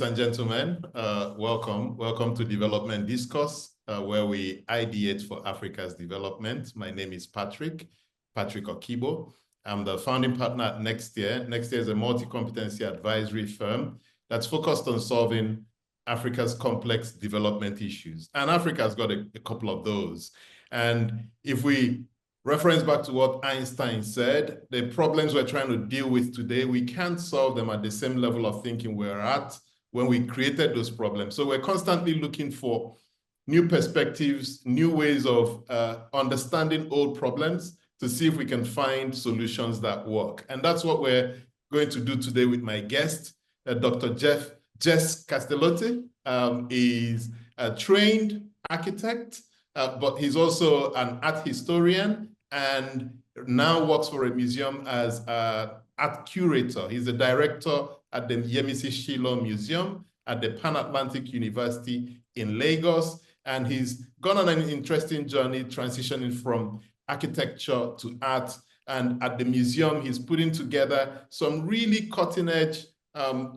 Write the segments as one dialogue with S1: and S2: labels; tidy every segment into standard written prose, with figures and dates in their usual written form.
S1: and gentlemen, welcome to Development Discourse, where we ideate for Africa's development. My name is Patrick Okigbo. I'm the founding partner at Nextier. Nextier is a multi-competency advisory firm that's focused on solving Africa's complex development issues. And Africa's got a couple of those. And if we reference back to what Einstein said, the problems we're trying to deal with today, we can't solve them at the same level of thinking we're at when we created those problems. So we're constantly looking for new perspectives, new ways of understanding old problems to see if we can find solutions that work. And that's what we're going to do today with my guest, Dr. Jess Castellote. Is a trained architect, but he's also an art historian and now works for a museum as an art curator. He's the director at the Yemisi Shyllon Museum at the Pan-Atlantic University in Lagos. And he's gone on an interesting journey transitioning from architecture to art. And at the museum, he's putting together some really cutting-edge,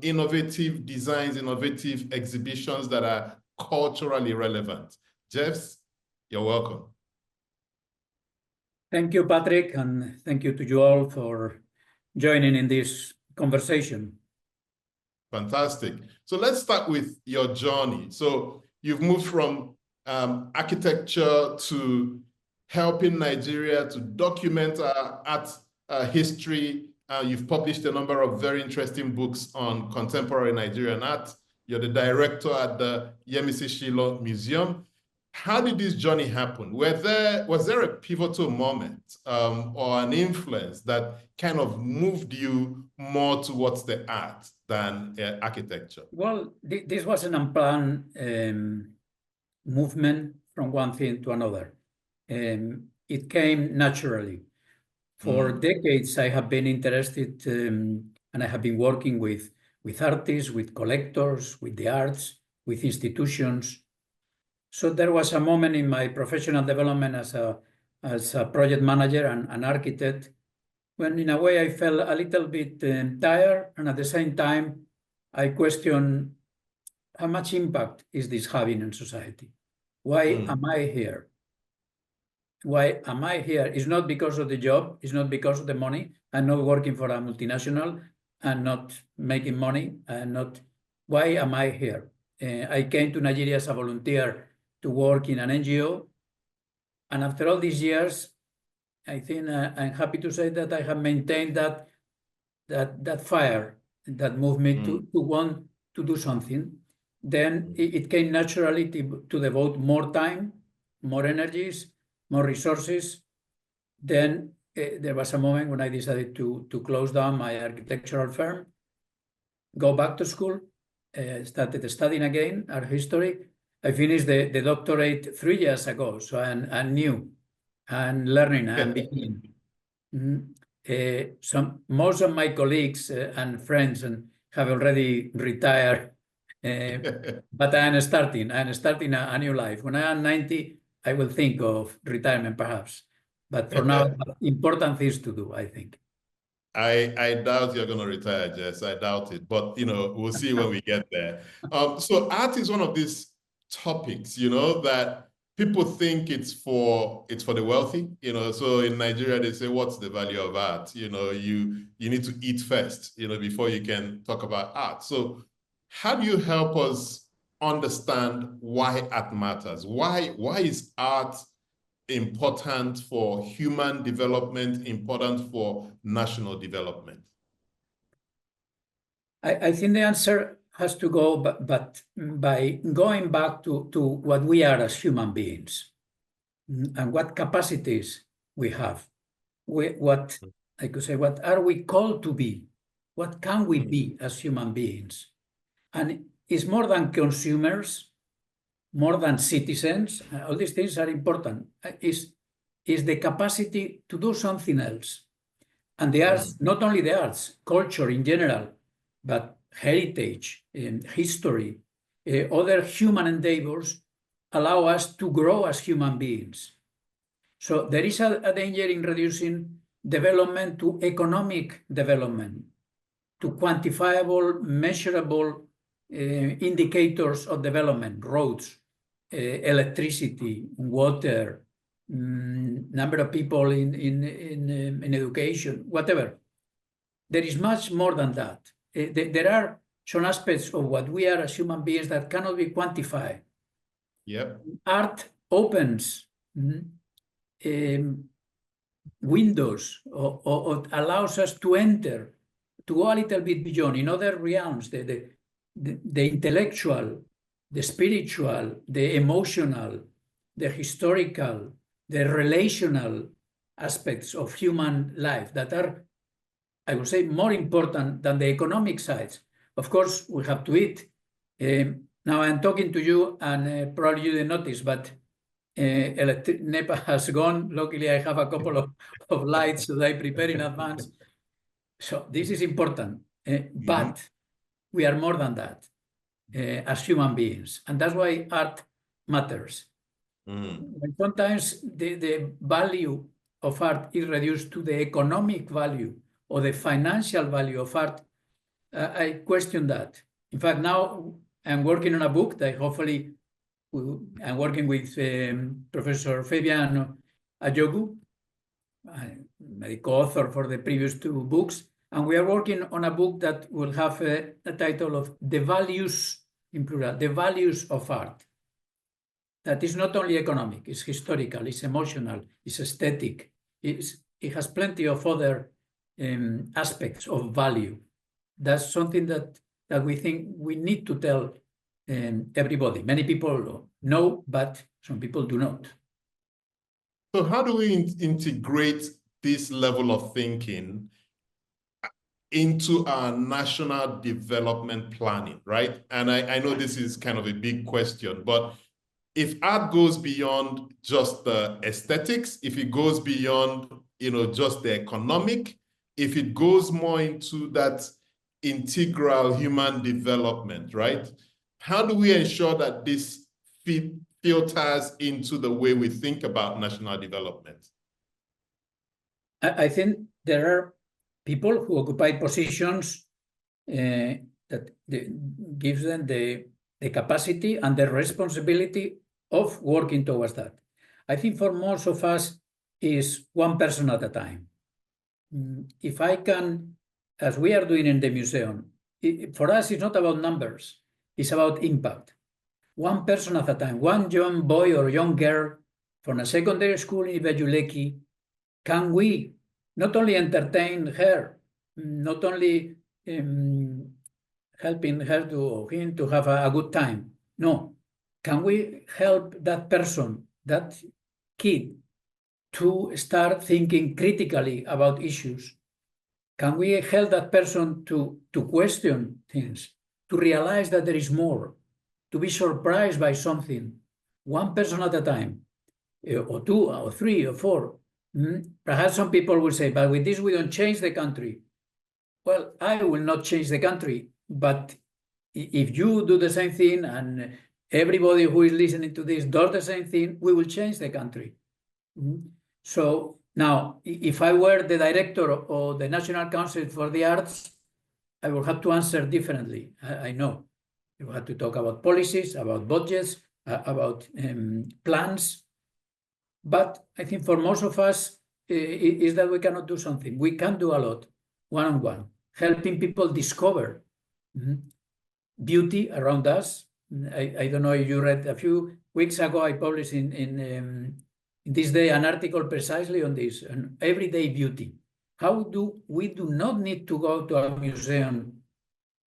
S1: innovative designs, innovative exhibitions that are culturally relevant. Jess, you're welcome.
S2: Thank you, Patrick, and thank you to you all for joining in this conversation.
S1: Fantastic. So let's start with your journey. So you've moved from architecture to helping Nigeria to document art history. You've published a number of very interesting books on contemporary Nigerian art. You're the director at the Yemisi Shyllon Museum. How did this journey happen? Was there a pivotal moment or an influence that kind of moved you more towards the art than architecture?
S2: Well, this was an unplanned movement from one thing to another. It came naturally. For decades, I have been interested and I have been working with artists, with collectors, with the arts, with institutions. So there was a moment in my professional development as a project manager and an architect when in a way I felt a little bit tired, and at the same time I questioned how much impact is this having in society? Why am I here? Why am I here? It's not because of the job, it's not because of the money. I'm not working for a multinational and not making money. Why am I here? I came to Nigeria as a volunteer to work in an NGO. And after all these years, I think I'm happy to say that I have maintained that fire that moved me to want to do something. Then it came naturally to devote more time, more energies, more resources. Then there was a moment when I decided to close down my architectural firm, go back to school, started studying again art history. I finished the doctorate 3 years ago, so I'm new and learning and beginning. Most of my colleagues and friends have already retired, but I'm starting a new life. When I am 90, I will think of retirement perhaps, but for now, important things to do, I think.
S1: I doubt you're going to retire, Jess. I doubt it, but we'll see when we get there. So art is one of these topics, that people think it's for the wealthy. So in Nigeria they say, what's the value of art? You need to eat first, before you can talk about art. So how do you help us understand why art matters? Why is art important for human development, important for national development?
S2: I think the answer has to go but by going back to what we are as human beings and what capacities we have. What I could say, what are we called to be? What can we be as human beings? And it's more than consumers, more than citizens. All these things are important. Is the capacity to do something else. And the arts, not only the arts, culture in general, but heritage, history, other human endeavors allow us to grow as human beings. So there is a danger in reducing development to economic development, to quantifiable, measurable indicators of development, roads, electricity, water, number of people in education, whatever. There is much more than that. There are some aspects of what we are as human beings that cannot be quantified.
S1: Yep.
S2: Art opens windows or allows us to enter, to go a little bit beyond in other realms, the intellectual, the spiritual, the emotional, the historical, the relational aspects of human life that are, I would say, more important than the economic sides. Of course, we have to eat. Now I'm talking to you, and probably you didn't notice, but NEPA has gone. Luckily, I have a couple of lights that I prepare in advance. So this is important, but we are more than that as human beings. And that's why art matters. And sometimes the value of art is reduced to the economic value or the financial value of art. I question that. In fact, now I'm working on a book that hopefully I'm working with Professor Fabian Ajogu, the co-author for the previous two books, and we are working on a book that will have a title of The Values, in plural, The Values of Art. That is not only economic, it's historical, it's emotional, it's aesthetic, it has plenty of other aspects of value. That's something that we think we need to tell everybody. Many people know, but some people do not.
S1: So how do we integrate this level of thinking into our national development planning, right? And I know this is kind of a big question, but if art goes beyond just the aesthetics, if it goes beyond, just the economic, if it goes more into that integral human development, right? How do we ensure that this filters into the way we think about national development?
S2: I think there are people who occupy positions that gives them the capacity and the responsibility of working towards that. I think for most of us is one person at a time. If I can, as we are doing in the museum, for us it's not about numbers, it's about impact. One person at a time, one young boy or young girl from a secondary school in Ibejuleki, can we not only entertain her, not only helping her or him to have a good time, no, can we help that person, that kid, to start thinking critically about issues? Can we help that person to question things, to realize that there is more, to be surprised by something, one person at a time, or two, or three, or four? Perhaps some people will say, but with this we don't change the country. Well, I will not change the country, but if you do the same thing and everybody who is listening to this does the same thing, we will change the country. So now, if I were the director of the National Council for the Arts, I will have to answer differently. I know. You have to talk about policies, about budgets, about plans. But I think for most of us, is that we cannot do something. We can do a lot, one-on-one, helping people discover beauty around us. I don't know if you read, a few weeks ago, I published in this day an article precisely on this, on everyday beauty. How do we do not need to go to a museum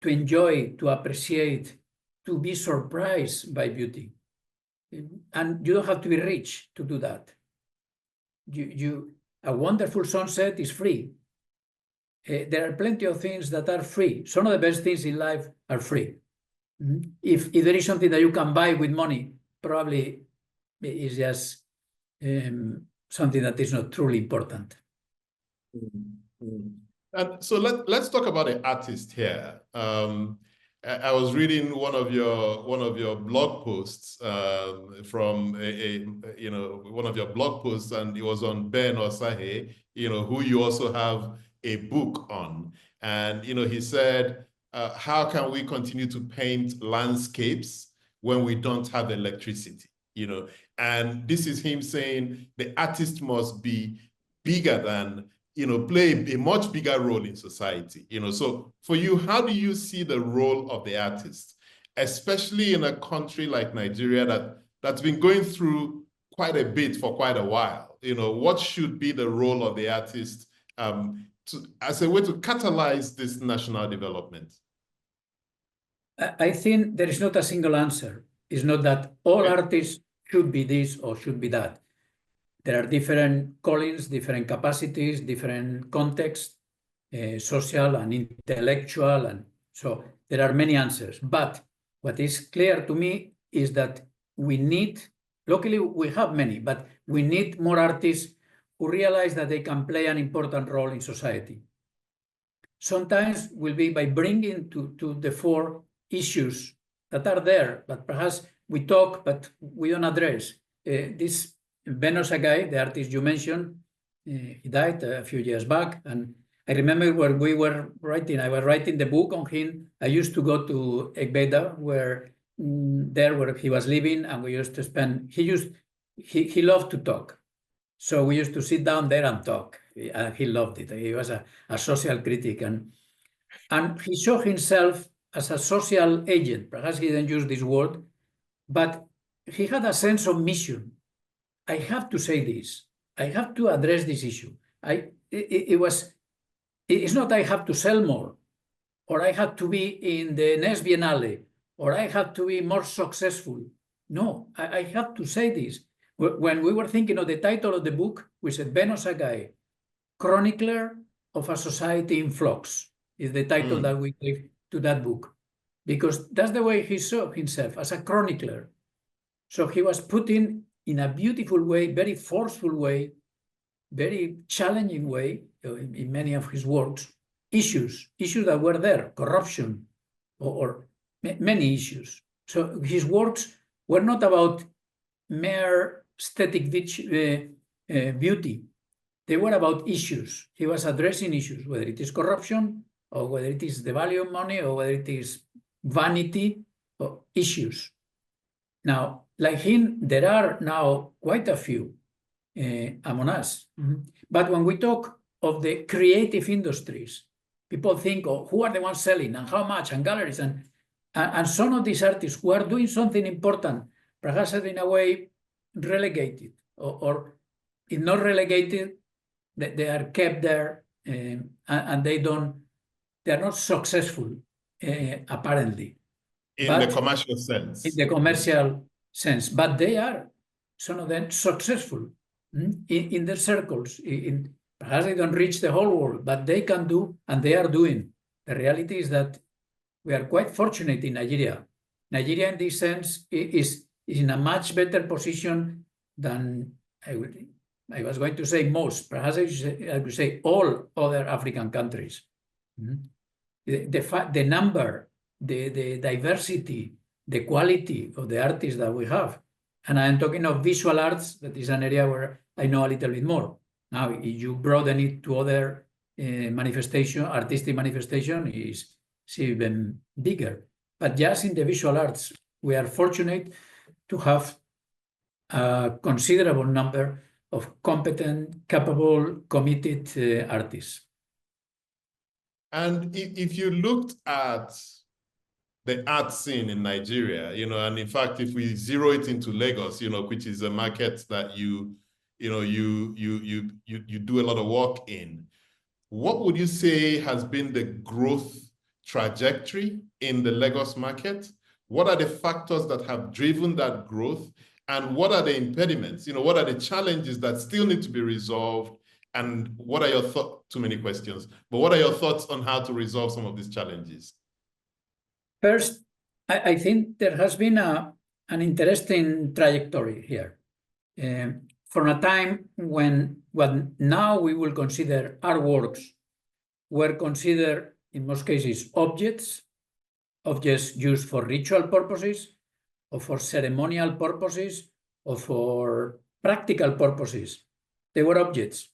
S2: to enjoy, to appreciate, to be surprised by beauty? And you don't have to be rich to do that. A wonderful sunset is free. There are plenty of things that are free. Some of the best things in life are free. If there is something that you can buy with money, probably it's just something that is not truly important.
S1: And so let's talk about the artist here. I was reading one of your blog posts from one of your blog posts, and it was on Ben Osahe, who you also have a book on. And he said how can we continue to paint landscapes when we don't have electricity? And this is him saying the artist must be bigger than, play a much bigger role in society. So for you, how do you see the role of the artist, especially in a country like Nigeria that's been going through quite a bit for quite a while? What should be the role of the artist as a way to catalyze this national development?
S2: I think there is not a single answer. It's not that all artists should be this or should be that. There are different callings, different capacities, different contexts, social and intellectual, and so there are many answers. But what is clear to me is that we need, luckily we have many, but we need more artists who realize that they can play an important role in society. Sometimes will be by bringing to the fore issues that are there, but perhaps we talk, but we don't address. This Benos Agai, the artist you mentioned, he died a few years back. And I remember when we were writing, I was writing the book on him. I used to go to Egbeda, where he was living, and we used to spend, he loved to talk. So we used to sit down there and talk. He loved it. He was a social critic. And he saw himself as a social agent. Perhaps he didn't use this word, but he had a sense of mission. I have to say this. I have to address this issue. It's not I have to sell more, or I have to be in the next Biennale, or I have to be more successful. No, I have to say this. When we were thinking of the title of the book, we said Benos Agai, Chronicler of a Society in Flux, is the title that we gave to that book, because that's the way he saw himself, as a chronicler. So he was putting in a beautiful way, very forceful way, very challenging way, in many of his works, issues that were there, corruption, or many issues. So his works were not about mere aesthetic beauty. They were about issues. He was addressing issues, whether it is corruption, or whether it is the value of money, or whether it is vanity, or issues. Now, like him, there are now quite a few among us. But when we talk of the creative industries, people think, oh, who are the ones selling, and how much, and galleries, and some of these artists who are doing something important, perhaps in a way relegated, or if not relegated, they are kept there, and they are not successful, apparently.
S1: In the commercial sense.
S2: In the commercial sense, but they are, some of them, successful in their circles. Perhaps they don't reach the whole world, but they can do, and they are doing. The reality is that we are quite fortunate in Nigeria. Nigeria, in this sense, is in a much better position than I was going to say most. Perhaps I would say all other African countries. The number, the diversity, the quality of the artists that we have. And I'm talking of visual arts, that is an area where I know a little bit more. Now, if you broaden it to other artistic manifestation, is even bigger. But just in the visual arts, we are fortunate to have a considerable number of competent, capable, committed artists.
S1: And if you looked at the art scene in Nigeria, and in fact, if we zero it into Lagos, which is a market that you do a lot of work in, what would you say has been the growth trajectory in the Lagos market? What are the factors that have driven that growth? And what are the impediments? What are the challenges that still need to be resolved? And what are your thoughts? Too many questions, but what are your thoughts on how to resolve some of these challenges?
S2: First, I think there has been an interesting trajectory here. From a time when what now we will consider artworks were considered, in most cases, objects used for ritual purposes, or for ceremonial purposes, or for practical purposes. They were objects.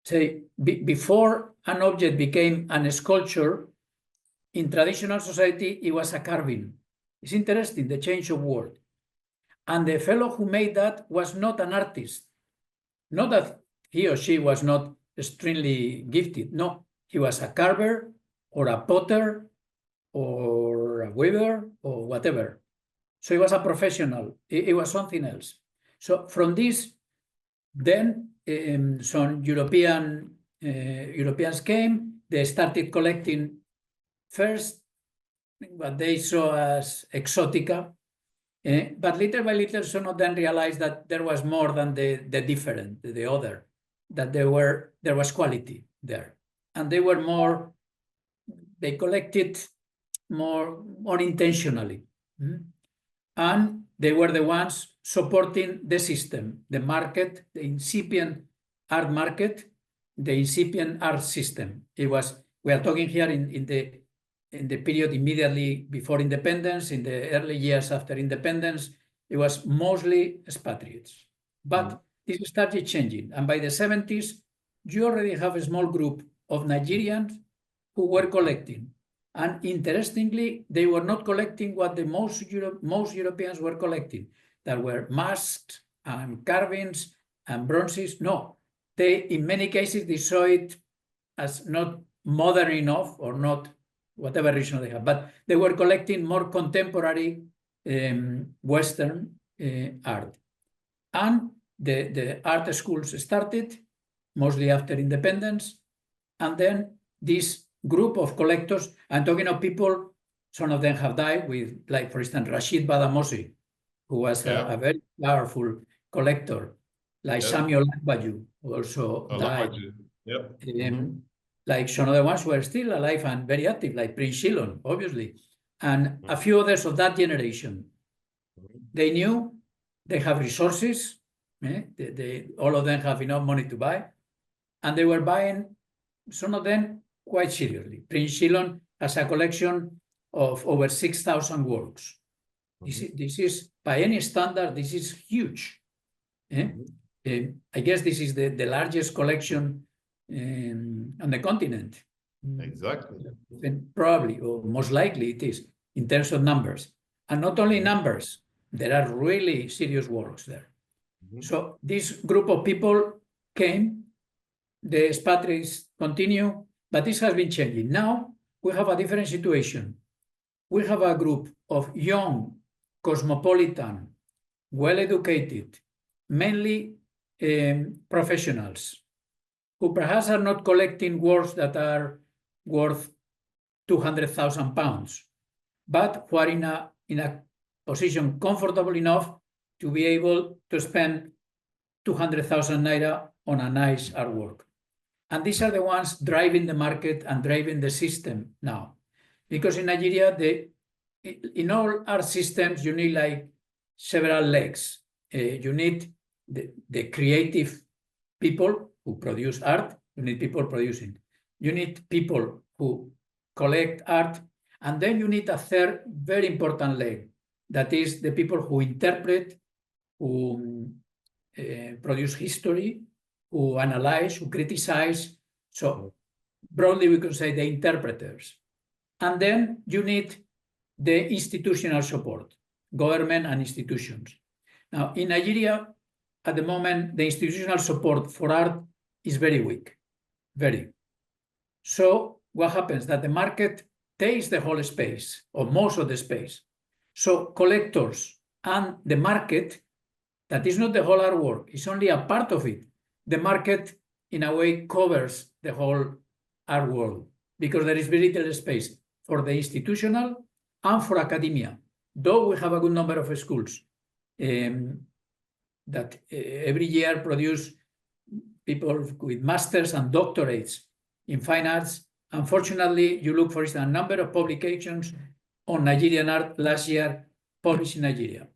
S2: Say, before an object became an sculpture, in traditional society, it was a carving. It's interesting, the change of word. And the fellow who made that was not an artist. Not that he or she was not extremely gifted. No, he was a carver or a potter or a weaver or whatever. So he was a professional. It was something else. So from this, then some Europeans came. They started collecting first what they saw as exotica, but little by little, some of them realized that there was more than the different, the other, that there was quality there, and they were more. They collected more intentionally, and they were the ones supporting the system, the market, the incipient art market, the incipient art system. It was. We are talking here in the period immediately before independence, in the early years after independence. It was mostly expatriates. But this started changing. And by the 70s, you already have a small group of Nigerians who were collecting. And interestingly, they were not collecting what the most Europeans were collecting, that were masks and carvings and bronzes. No, they, in many cases, they saw it as not modern enough or not, whatever reason they have, but they were collecting more contemporary Western art. And the art schools started, mostly after independence, and then this group of collectors, I'm talking of people, some of them have died, with, like, for instance, Rashid Badamosi, who was a very powerful collector, like Samuel Akbaju, who also died. Like some other ones were still alive and very active, like Prince Shyllon, obviously, and a few others of that generation. They knew they have resources, all of them have enough money to buy, and they were buying, some of them, quite seriously. Prince Shyllon has a collection of over 6,000 works. This is, by any standard, this is huge. I guess this is the largest collection on the continent.
S1: Exactly.
S2: And probably, or most likely it is, in terms of numbers. And not only numbers, there are really serious works there. So this group of people came, the expatriates continue, but this has been changing. Now we have a different situation. We have a group of young, cosmopolitan, well-educated, mainly professionals, who perhaps are not collecting works that are worth £200,000, but who are in a position comfortable enough to be able to spend 200,000 naira on a nice artwork. And these are the ones driving the market and driving the system now. Because in Nigeria, in all art systems, you need like several legs. You need the creative people who produce art. You need people producing. You need people who collect art. And then you need a third very important leg. That is the people who interpret, who produce history, who analyze, who criticize. So broadly, we could say the interpreters. And then you need the institutional support, government and institutions. Now, in Nigeria, at the moment, the institutional support for art is very weak, very. So what happens? That the market takes the whole space, or most of the space. So collectors and the market, that is not the whole artwork, it's only a part of it. The market, in a way, covers the whole art world, because there is very little space for the institutional and for academia. Though we have a good number of schools that every year produce people with masters and doctorates in fine arts. Unfortunately, you look, for instance, a number of publications on Nigerian art last year published in Nigeria.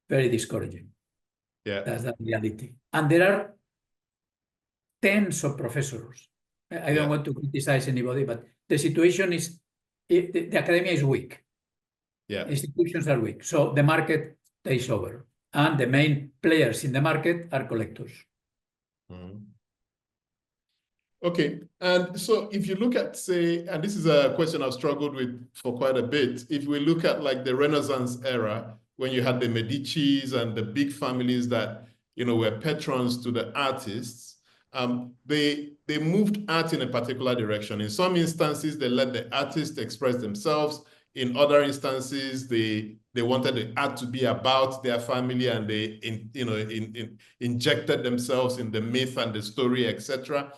S2: Very discouraging.
S1: Yeah.
S2: That's the reality. And there are tens of professors. I don't want to criticize anybody, but the situation is, the academia is weak.
S1: Yeah.
S2: Institutions are weak. So the market takes over. And the main players in the market are collectors.
S1: Okay, and so if you look at, say, and this is a question I've struggled with for quite a bit, if we look at like the Renaissance era, when you had the Medicis and the big families that, you know, were patrons to the artists, they moved art in a particular direction. In some instances, they let the artists express themselves. In other instances, they wanted the art to be about their family, and they injected themselves in the myth and the story, etc.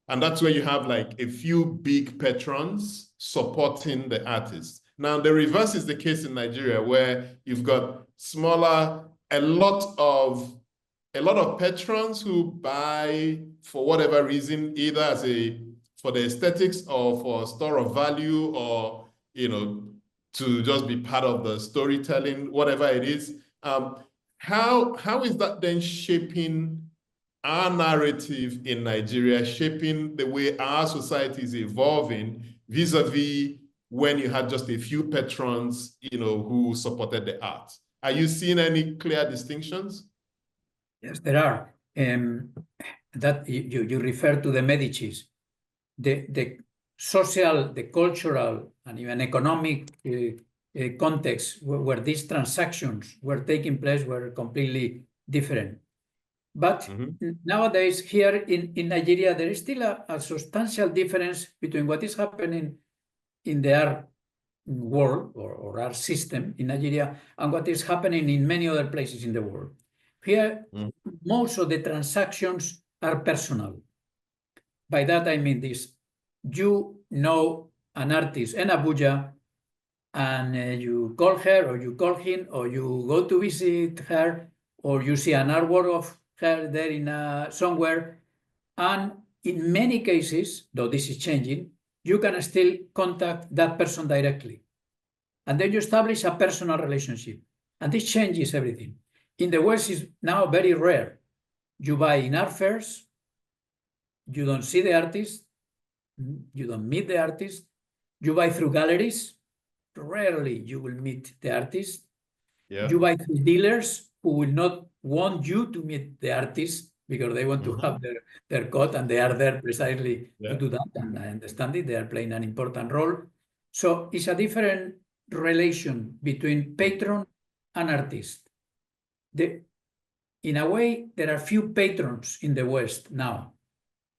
S1: And that's where you have like a few big patrons supporting the artists. Now, the reverse is the case in Nigeria, where you've got smaller, a lot of patrons who buy for whatever reason, either as for the aesthetics or for a store of value, or, you know, to just be part of the storytelling, whatever it is. How is that then shaping our narrative in Nigeria, shaping the way our society is evolving vis-a-vis when you had just a few patrons, you know, who supported the art? Are you seeing any clear distinctions?
S2: Yes, there are. That you refer to the Medicis. The social, the cultural, and even economic context where these transactions were taking place were completely different. But nowadays, here in Nigeria, there is still a substantial difference between what is happening in the art world or art system in Nigeria and what is happening in many other places in the world. Here, most of the transactions are personal. By that, I mean this. You know an artist in Abuja, and you call her or you call him, or you go to visit her, or you see an artwork of her there in somewhere. And in many cases, though this is changing, you can still contact that person directly. And then you establish a personal relationship. And this changes everything. In the West, is now very rare. You buy in art fairs, you don't see the artist, you don't meet the artist, you buy through galleries, rarely you will meet the artist. Yeah. You buy through dealers who will not want you to meet the artist because they want to have their cut, and they are there precisely to do that. And I understand it, they are playing an important role. So it's a different relation between patron and artist. In a way, there are few patrons in the West now.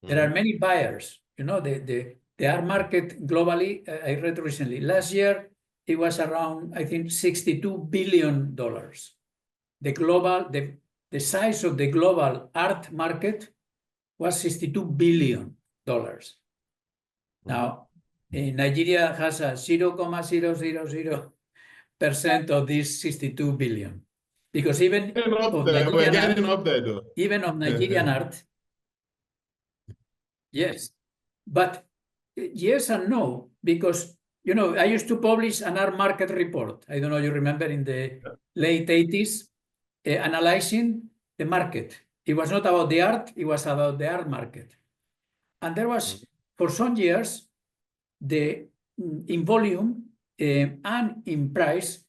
S2: There are many buyers. You know, the art market globally, I read recently, last year, it was around, I think, $62 billion. The size of the global art market was $62 billion. Now, Nigeria has a 0.000% of this 62 billion. Because even of Nigerian art, yes. But yes and no, because, you know, I used to publish an art market report. I don't know, you remember, in the late 80s, analyzing the market. It was not about the art, it was about the art market. And there was, for some years, in volume and in price,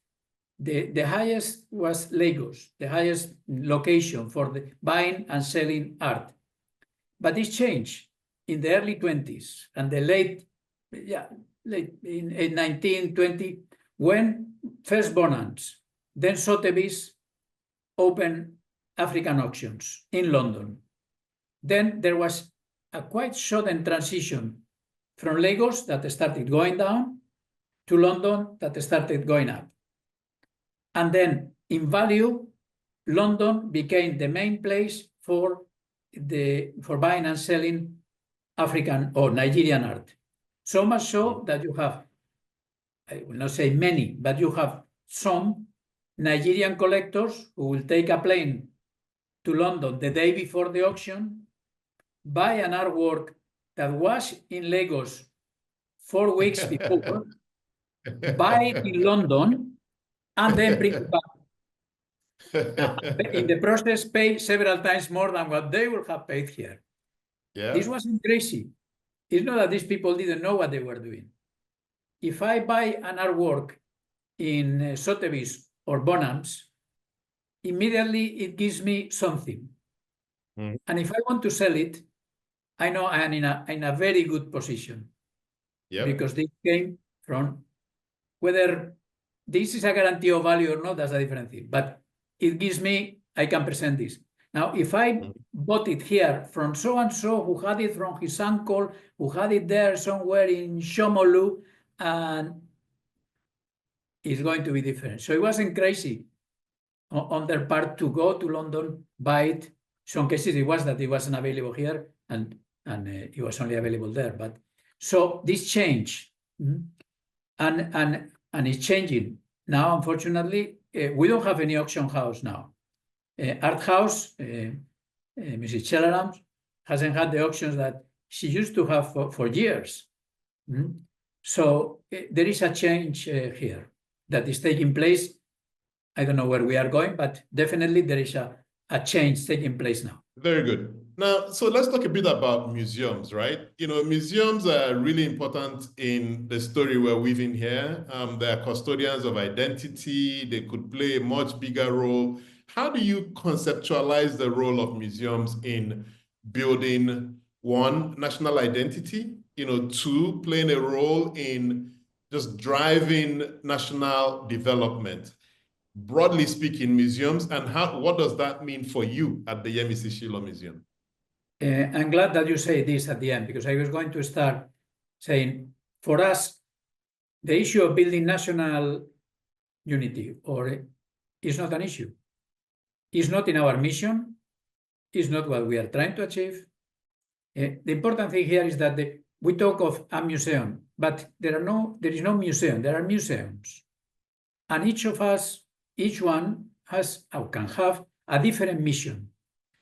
S2: the highest was Lagos, the highest location for the buying and selling art. But this changed in the early 20s and the late in 1920, when first Bonhams, then Sotheby's opened African auctions in London. Then there was a quite sudden transition from Lagos, that started going down, to London, that started going up. And then in value, London became the main place for buying and selling African or Nigerian art. So much so that you have, I will not say many, but you have some Nigerian collectors who will take a plane to London the day before the auction, buy an artwork that was in Lagos 4 weeks before, buy it in London, and then bring it back. In the process, pay several times more than what they would have paid here. Yeah. This wasn't crazy. It's not that these people didn't know what they were doing. If I buy an artwork in Sotheby's or Bonhams, immediately it gives me something. And if I want to sell it, I know I'm in a very good position.
S1: Yep.
S2: Because this came from whether this is a guarantee of value or not, that's a different thing. But it gives me, I can present this. Now, if I bought it here from so-and-so who had it from his uncle, who had it there somewhere in Shomolu, and it's going to be different. So it wasn't crazy on their part to go to London, buy it. Some cases it was that it wasn't available here, and it was only available there. But so this changed, and it's changing now. Unfortunately, we don't have any auction house now. Art house, Mrs. Shyllon hasn't had the auctions that she used to have for years. So there is a change here that is taking place. I don't know where we are going, but definitely there is a change taking place now.
S1: Very good. Now, so let's talk a bit about museums, right? You know, museums are really important in the story we're weaving here. They are custodians of identity. They could play a much bigger role. How do you conceptualize the role of museums in building, one, national identity, you know, two, playing a role in just driving national development? Broadly speaking, museums, and what does that mean for you at the Yemisi Shyllon Museum?
S2: I'm glad that you say this at the end, because I was going to start saying, for us, the issue of building national unity is not an issue. It's not in our mission. It's not what we are trying to achieve. The important thing here is that we talk of a museum, but there is no museum. There are museums. And each of us, each one has or can have a different mission.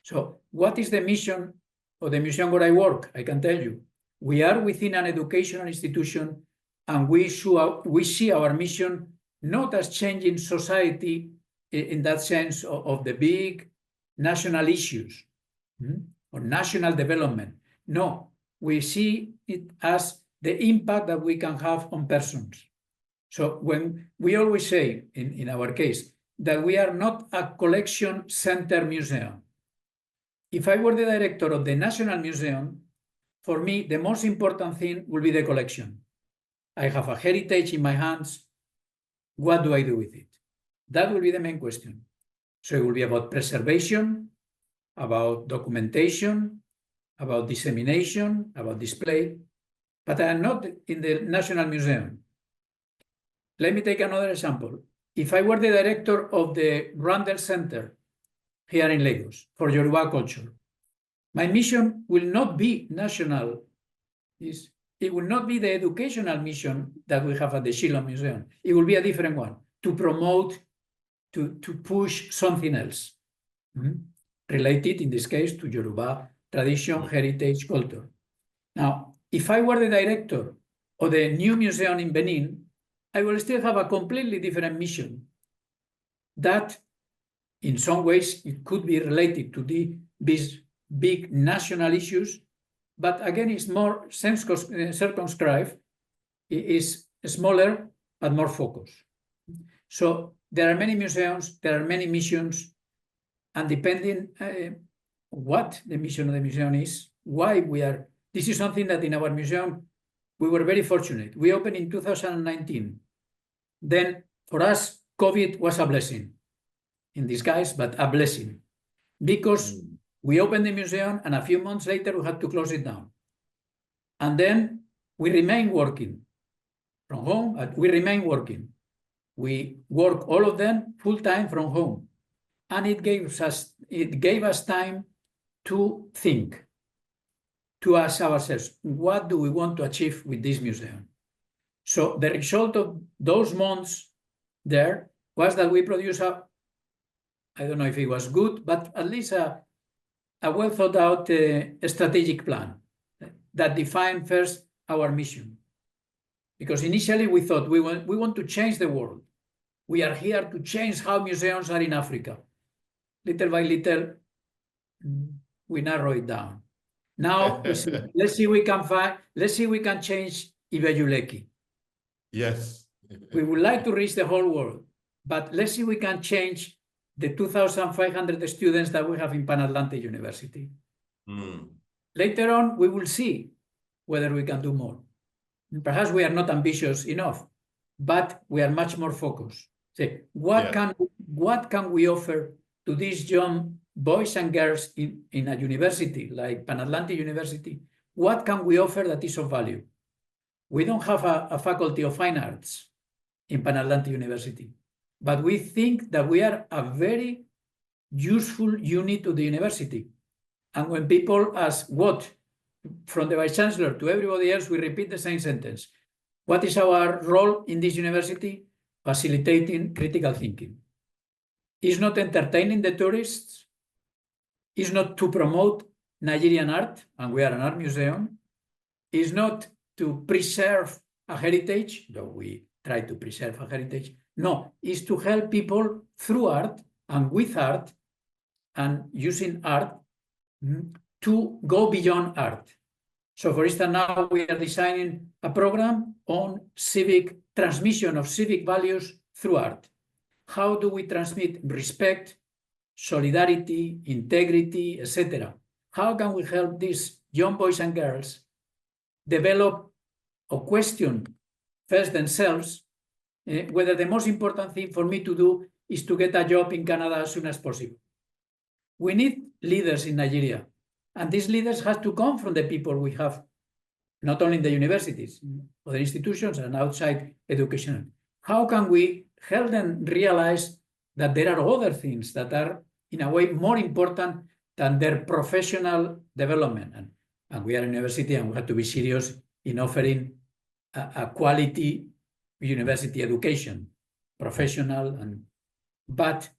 S2: So what is the mission of the museum where I work? I can tell you. We are within an educational institution, and we see our mission not as changing society in that sense of the big national issues or national development. No, we see it as the impact that we can have on persons. So when we always say, in our case, that we are not a collection center museum. If I were the director of the National Museum, for me, the most important thing will be the collection. I have a heritage in my hands. What do I do with it? That will be the main question. So it will be about preservation, about documentation, about dissemination, about display. But I am not in the National Museum. Let me take another example. If I were the director of the Randall Center here in Lagos for Yoruba culture, my mission will not be national. It will not be the educational mission that we have at the Shyllon Museum. It will be a different one, to promote, to push something else, related in this case to Yoruba tradition, heritage, culture. Now, if I were the director of the new museum in Benin, I will still have a completely different mission. That, in some ways, it could be related to these big national issues, but again, it's more circumscribed, it is smaller, but more focused. So there are many museums, there are many missions, and depending what the mission of the museum is, why we are, this is something that in our museum, we were very fortunate. We opened in 2019. Then for us, COVID was a blessing in disguise, but a blessing, because we opened the museum and a few months later we had to close it down. And then we remain working from home, but we remain working. We work all of them full-time from home. And it gave us time to think, to ask ourselves, what do we want to achieve with this museum? So the result of those months there was that we produced I don't know if it was good, but at least a well thought out strategic plan that defined first our mission. Because initially we thought we want to change the world. We are here to change how museums are in Africa. Little by little, we narrow it down. Now, let's see we can change Ibejuleki.
S1: Yes.
S2: We would like to reach the whole world, but let's see we can change the 2,500 students that we have in Pan Atlantic University. later on, we will see whether we can do more. Perhaps we are not ambitious enough, but we are much more focused. Say, what can we offer to these young boys and girls in a university like Pan Atlantic University? What can we offer that is of value? We don't have a faculty of fine arts in Pan Atlantic University, but we think that we are a very useful unit to the university. And when people ask what, from the Vice Chancellor to everybody else, we repeat the same sentence. What is our role in this university? Facilitating critical thinking. It's not entertaining the tourists. It's not to promote Nigerian art, and we are an art museum. It's not to preserve a heritage, though we try to preserve a heritage. No, it's to help people through art and with art and using art to go beyond art. So, for instance, now we are designing a program on civic transmission of civic values through art. How do we transmit respect, solidarity, integrity, etc.? How can we help these young boys and girls develop or question first themselves whether the most important thing for me to do is to get a job in Canada as soon as possible? We need leaders in Nigeria, and these leaders have to come from the people we have, not only in the universities, other institutions and outside education. How can we help them realize that there are other things that are, in a way, more important than their professional development? And we are a university, and we have to be serious in offering a quality university education, professional. But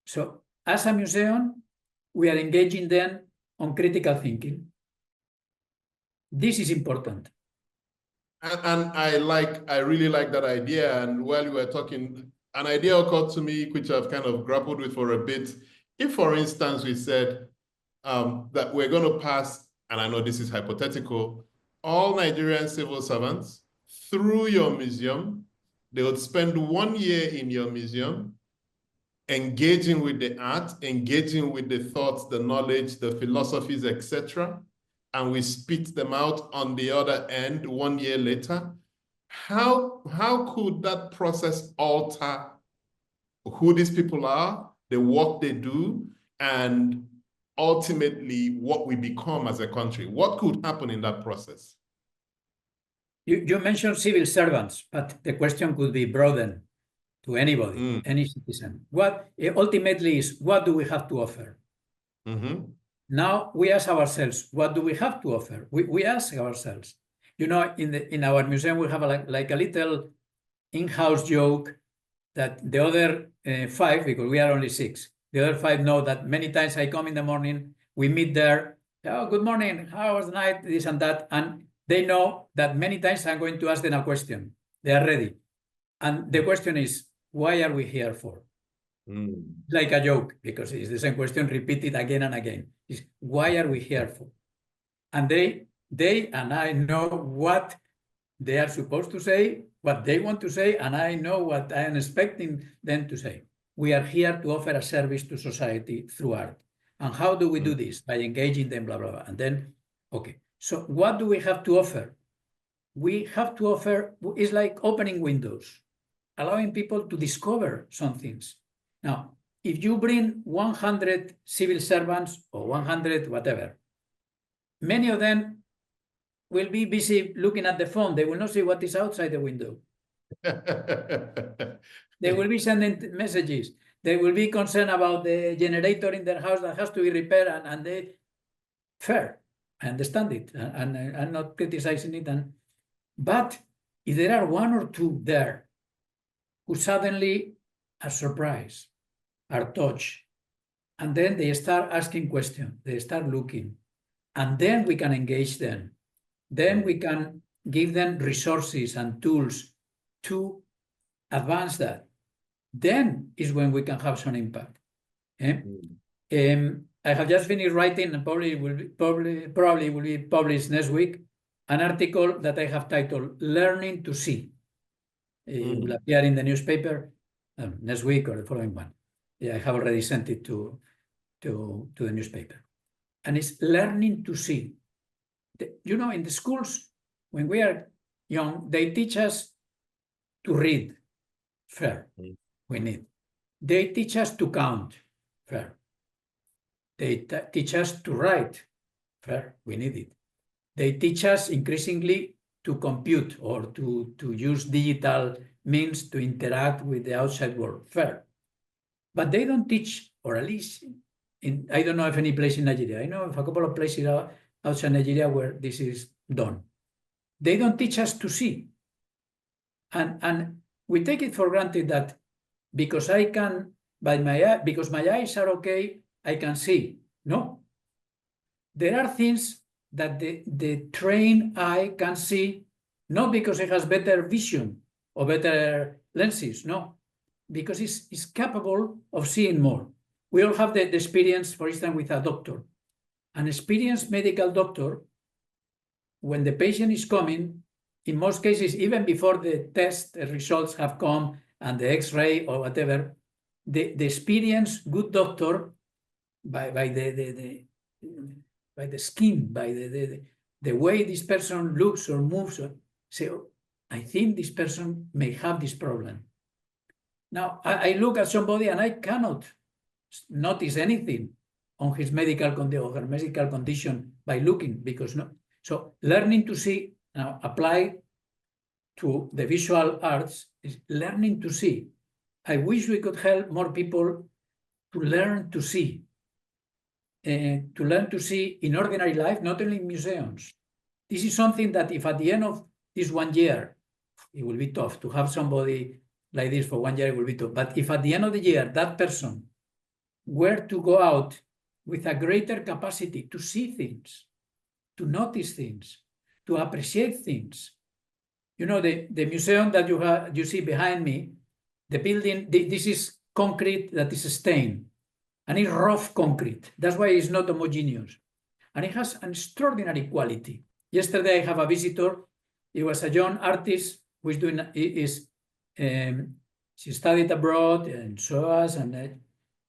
S2: so as a museum, we are engaging them on critical thinking. This is important.
S1: And I really like that idea. And while you were talking, an idea occurred to me, which I've kind of grappled with for a bit. If, for instance, we said that we're going to pass, and I know this is hypothetical, all Nigerian civil servants through your museum, they would spend 1 year in your museum, engaging with the art, engaging with the thoughts, the knowledge, the philosophies, etc., and we spit them out on the other end 1 year later. How could that process alter who these people are, the work they do, and ultimately what we become as a country? What could happen in that process?
S2: You mentioned civil servants, but the question could be broadened to anybody, any citizen. What ultimately is, what do we have to offer? Now we ask ourselves, what do we have to offer? We ask ourselves. You know, in our museum, we have like a little in-house joke that the other 5, because we are only 6, the other 5 know that many times I come in the morning, we meet there, oh, good morning, how was the night, this and that, and they know that many times I'm going to ask them a question. They are ready. And the question is, why are we here for? Like a joke, because it's the same question repeated again and again. Is why are we here for? And they and I know what they are supposed to say, what they want to say, and I know what I am expecting them to say. We are here to offer a service to society through art. And how do we do this? By engaging them, blah, blah, blah. And then, okay, so what do we have to offer? We have to offer, it's like opening windows, allowing people to discover some things. Now, if you bring 100 civil servants or 100 whatever, many of them will be busy looking at the phone. They will not see what is outside the window. They will be sending messages. They will be concerned about the generator in their house that has to be repaired, and they, fair, I understand it, and I'm not criticizing it. But if there are 1 or 2 there who suddenly are surprised, are touched, and then they start asking questions, they start looking, and then we can engage them. Then we can give them resources and tools to advance that. Then is when we can have some impact. I have just finished writing, and probably will be published next week, an article that I have titled "Learning to See." It will appear in the newspaper next week or the following one. Yeah, I have already sent it to the newspaper. And it's learning to see. You know, in the schools, when we are young, they teach us to read. Fair. We need. They teach us to count. Fair. They teach us to write. Fair. We need it. They teach us increasingly to compute or to use digital means to interact with the outside world. Fair. But they don't teach, or at least I don't know of any place in Nigeria. I know of a couple of places outside Nigeria where this is done. They don't teach us to see. And we take it for granted that because I can, because my eyes are okay, I can see. No. There are things that the trained eye can see, not because it has better vision or better lenses, no, because it's capable of seeing more. We all have the experience, for instance, with a doctor. An experienced medical doctor, when the patient is coming, in most cases, even before the test results have come and the X-ray or whatever, the experienced good doctor, by the skin, by the way this person looks or moves, say, oh, I think this person may have this problem. Now, I look at somebody and I cannot notice anything on his medical condition or her medical condition by looking, because no. So learning to see, now apply to the visual arts, is learning to see. I wish we could help more people to learn to see. To learn to see in ordinary life, not only in museums. This is something that if at the end of this 1 year, it will be tough to have somebody like this for 1 year, it will be tough. But if at the end of the year, that person were to go out with a greater capacity to see things, to notice things, to appreciate things. You know, the museum that you see behind me, the building, this is concrete that is stained. And it's rough concrete. That's why it's not homogeneous. And it has an extraordinary quality. Yesterday, I have a visitor. It was a young artist who is doing, she studied abroad and saw us, and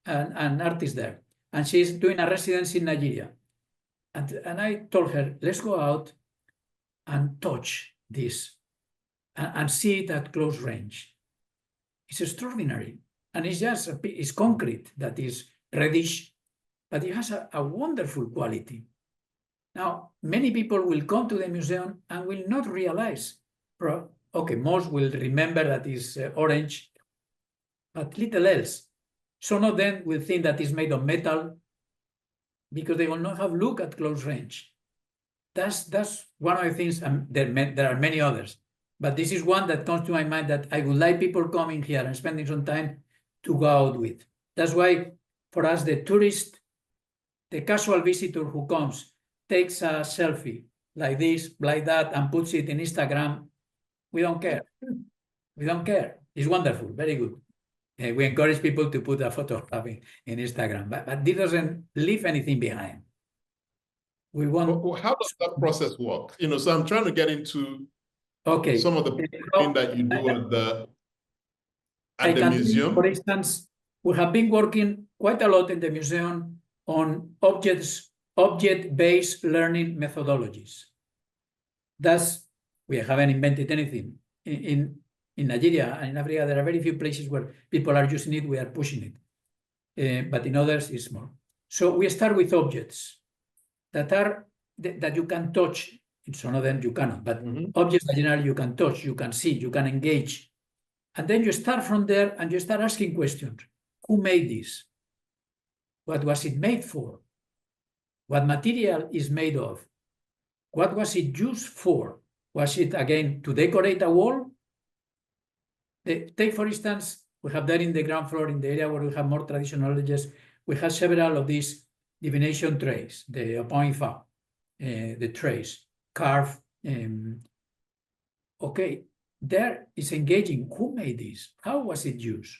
S2: an artist there. And she's doing a residency in Nigeria. And I told her, let's go out and touch this and see it at close range. It's extraordinary. And it's just, it's concrete that is reddish, but it has a wonderful quality. Now, many people will come to the museum and will not realize, okay, most will remember that it's orange, but little else. Some of them will think that it's made of metal because they will not have looked at close range. That's one of the things, there are many others, but this is one that comes to my mind that I would like people coming here and spending some time to go out with. That's why for us, the tourist, the casual visitor who comes, takes a selfie like this, like that, and puts it in Instagram. We don't care. We don't care. It's wonderful, very good. We encourage people to put a photograph in Instagram, but this doesn't leave anything behind. We want.
S1: Well, how does that process work? You know, so I'm trying to get into some of the things that you do at the museum.
S2: For instance, we have been working quite a lot in the museum on object-based learning methodologies. We haven't invented anything. In Nigeria and in Africa, there are very few places where people are using it, we are pushing it. But in others, it's more. So we start with objects that you can touch. In some of them you cannot, but objects that generally you can touch, you can see, you can engage. And then you start from there and you start asking questions. Who made this? What was it made for? What material is made of? What was it used for? Was it, again, to decorate a wall? Take, for instance, we have that in the ground floor, in the area where we have more traditional knowledges, we have several of these divination trays, the opoinfa, the trays, carved. Okay, there is engaging. Who made this? How was it used?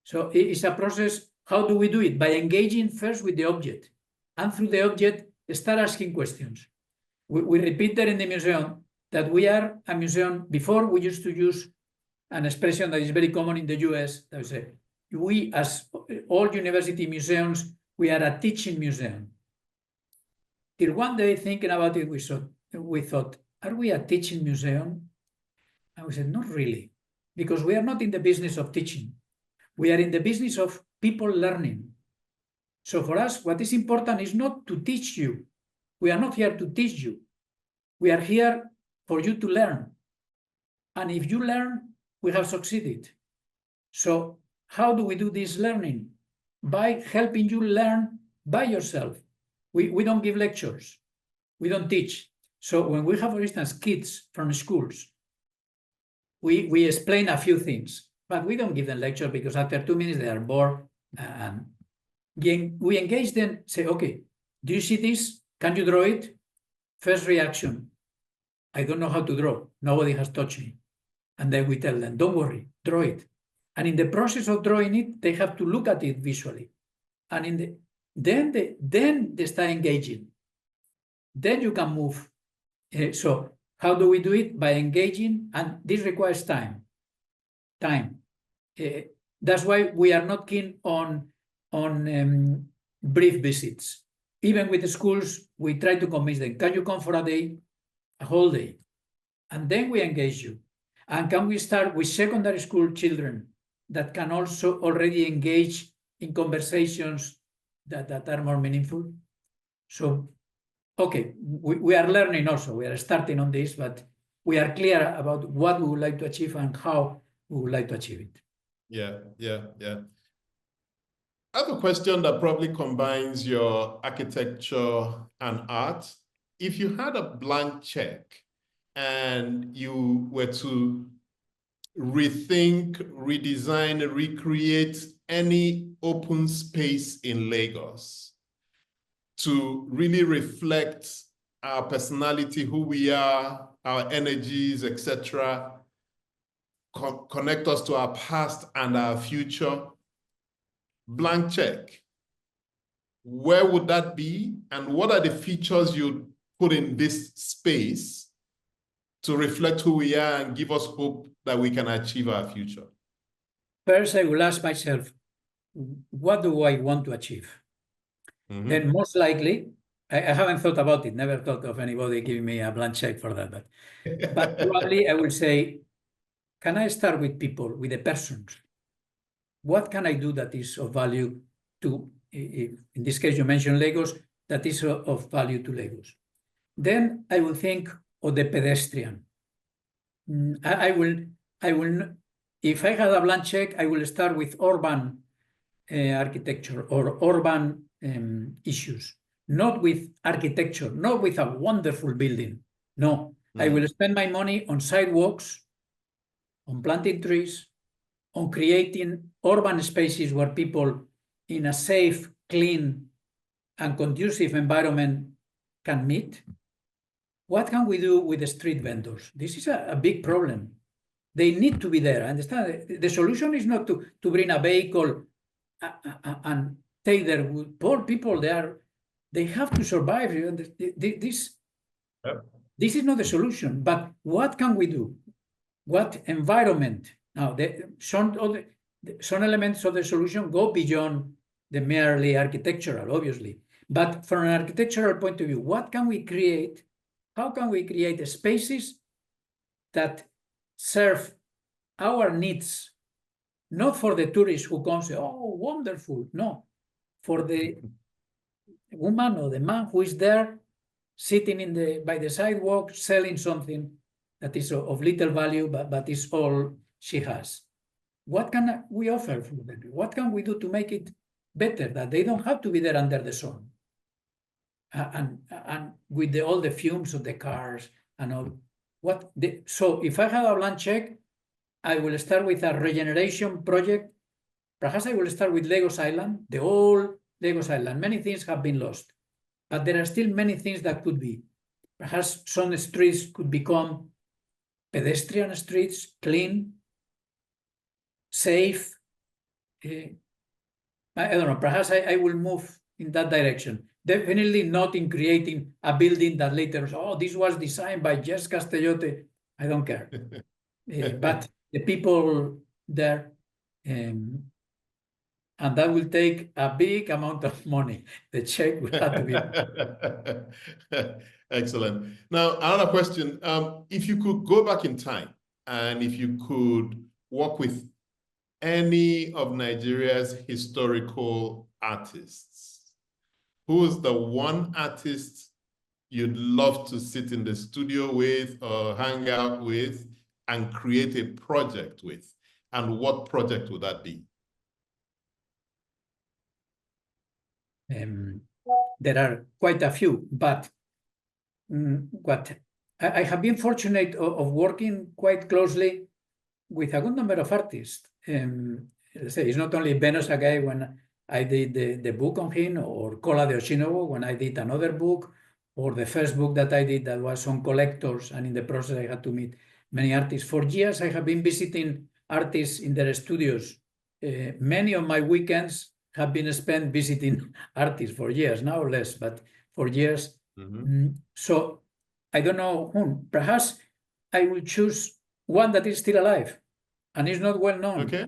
S2: So it's a process. How do we do it? By engaging first with the object. And through the object, start asking questions. We repeat there in the museum that we are a museum. Before, we used to use an expression that is very common in the US. That we say, we, as all university museums, we are a teaching museum. Till one day, thinking about it, we thought, we thought, are we a teaching museum? And we said, not really, because we are not in the business of teaching. We are in the business of people learning. So for us, what is important is not to teach you. We are not here to teach you. We are here for you to learn. And if you learn, we have succeeded. So how do we do this learning? By helping you learn by yourself. We don't give lectures. We don't teach. So when we have, for instance, kids from schools, we explain a few things, but we don't give them lecture because after 2 minutes they are bored. And we engage them, say, okay, do you see this? Can you draw it? First reaction, I don't know how to draw. Nobody has touched me. And then we tell them, don't worry, draw it. And in the process of drawing it, they have to look at it visually. And then they start engaging. Then you can move. So how do we do it? By engaging, and this requires time. That's why we are not keen on brief visits. Even with the schools, we try to convince them, can you come for a day, a whole day? And then we engage you. And can we start with secondary school children that can also already engage in conversations that are more meaningful? So, okay, we are learning also. We are starting on this, but we are clear about what we would like to achieve and how we would like to achieve it.
S1: Yeah. I have a question that probably combines your architecture and art. If you had a blank check and you were to rethink, redesign, recreate any open space in Lagos to really reflect our personality, who we are, our energies, etc., connect us to our past and our future, blank check, where would that be? And what are the features you put in this space to reflect who we are and give us hope that we can achieve our future?
S2: First, I will ask myself, what do I want to achieve? Then most likely, I haven't thought about it, never thought of anybody giving me a blank check for that, but probably I will say, can I start with people, with the persons? What can I do that is of value to, in this case you mentioned Lagos, that is of value to Lagos? Then I will think of the pedestrian. I will, if I had a blank check, I will start with urban architecture or urban issues, not with architecture, not with a wonderful building. No, I will spend my money on sidewalks, on planting trees, on creating urban spaces where people in a safe, clean, and conducive environment can meet. What can we do with the street vendors? This is a big problem. They need to be there. I understand. The solution is not to bring a vehicle and take their poor people there. They have to survive. This is not the solution. But what can we do? What environment? Now, some elements of the solution go beyond the merely architectural, obviously. But from an architectural point of view, what can we create? How can we create spaces that serve our needs, not for the tourist who comes, oh, wonderful. No, for the woman or the man who is there sitting by the sidewalk, selling something that is of little value, but is all she has. What can we offer for them? What can we do to make it better, that they don't have to be there under the sun? And with all the fumes of the cars and all. So if I have a blank check, I will start with a regeneration project. Perhaps I will start with Lagos Island, the old Lagos Island. Many things have been lost, but there are still many things that could be. Perhaps some streets could become pedestrian streets, clean, safe. I don't know, perhaps I will move in that direction. Definitely not in creating a building that later, this was designed by Jess Castellote. I don't care. But the people there, and that will take a big amount of money. The check will have to be.
S1: Excellent. Now, another question. If you could go back in time and if you could work with any of Nigeria's historical artists, who is the one artist you'd love to sit in the studio with or hang out with and create a project with? And what project would that be?
S2: There are quite a few, but what I have been fortunate of working quite closely with a good number of artists. Let's say it's not only Beno Sagai when I did the book on him, or Kola de Oshinobu when I did another book, or the first book that I did that was on collectors, and in the process I had to meet many artists. For years I have been visiting artists in their studios. Many of my weekends have been spent visiting artists for years, now less, but for years. So I don't know whom. Perhaps I will choose one that is still alive and is not well known.
S1: Okay.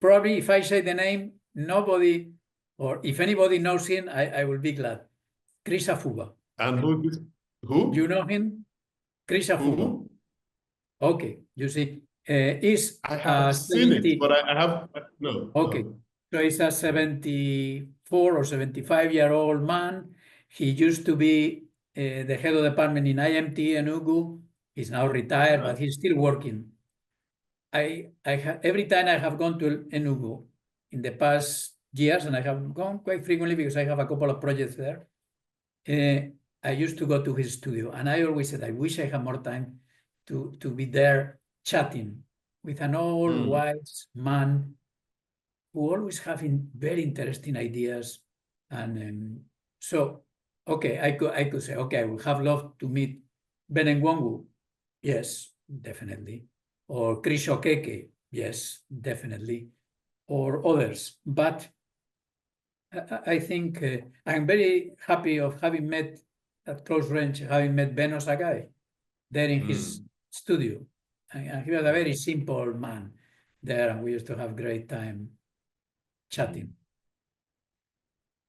S2: Probably if I say the name, nobody, or if anybody knows him, I will be glad. Chris Afuba.
S1: And who?
S2: You know him? Chris Afuba. Okay, you see,
S1: I have seen it, but I have no.
S2: Okay, so he's a 74 or 75-year-old man. He used to be the head of department in IMT Enugu. He's now retired, but he's still working. Every time I have gone to Enugu in the past years, and I have gone quite frequently because I have a couple of projects there, I used to go to his studio, and I always said, I wish I had more time to be there chatting with an old wise man who always having very interesting ideas. And so, okay, I could say, okay, I would have loved to meet Ben Ngwongu. Yes, definitely. Or Chris Okeke. Yes, definitely. Or others. But I think I'm very happy of having met at close range, having met Beno Sagai there in his studio. And he was a very simple man there, and we used to have great time chatting.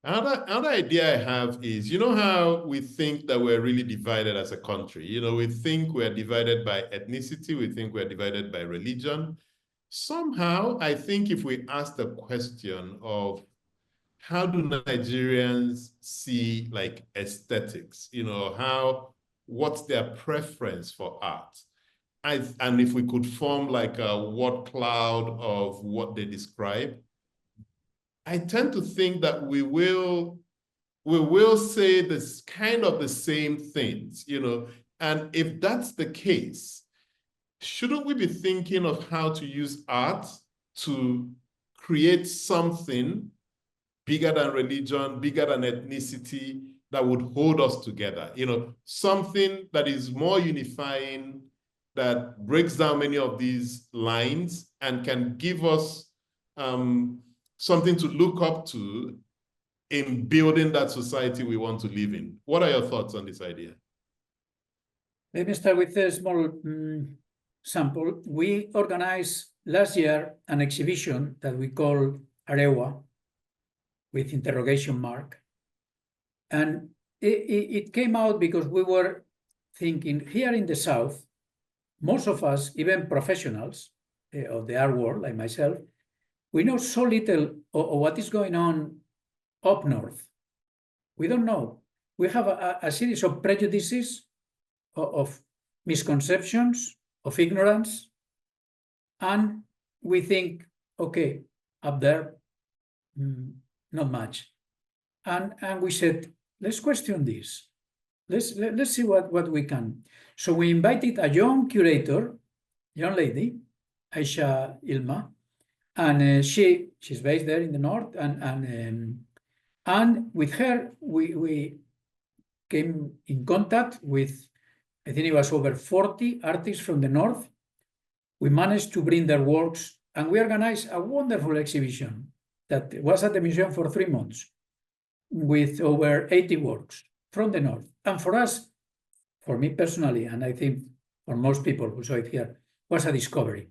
S1: Another idea I have is, you know how we think that we're really divided as a country? You know, we think we're divided by ethnicity, we think we're divided by religion. Somehow, I think if we ask the question of how do Nigerians see like aesthetics, you know, what's their preference for art? And if we could form like a word cloud of what they describe, I tend to think that we will say this kind of the same things, you know, and if that's the case, shouldn't we be thinking of how to use art to create something bigger than religion, bigger than ethnicity, that would hold us together, you know, something that is more unifying, that breaks down many of these lines and can give us something to look up to in building that society we want to live in. What are your thoughts on this idea?
S2: Let me start with a small sample. We organized last year an exhibition that we call Arewa, with interrogation mark. And it came out because we were thinking here in the South, most of us, even professionals of the art world, like myself, we know so little of what is going on up north. We don't know. We have a series of prejudices, of misconceptions, of ignorance, and we think, okay, up there, not much. And we said, let's question this. Let's see what we can. So we invited a young curator, young lady, Aisha Ilma, and she's based there in the north, and with her we came in contact with, I think it was over 40 artists from the north. We managed to bring their works, and we organized a wonderful exhibition that was at the museum for 3 months with over 80 works from the north. And for us, for me personally, and I think for most people who saw it here, was a discovery.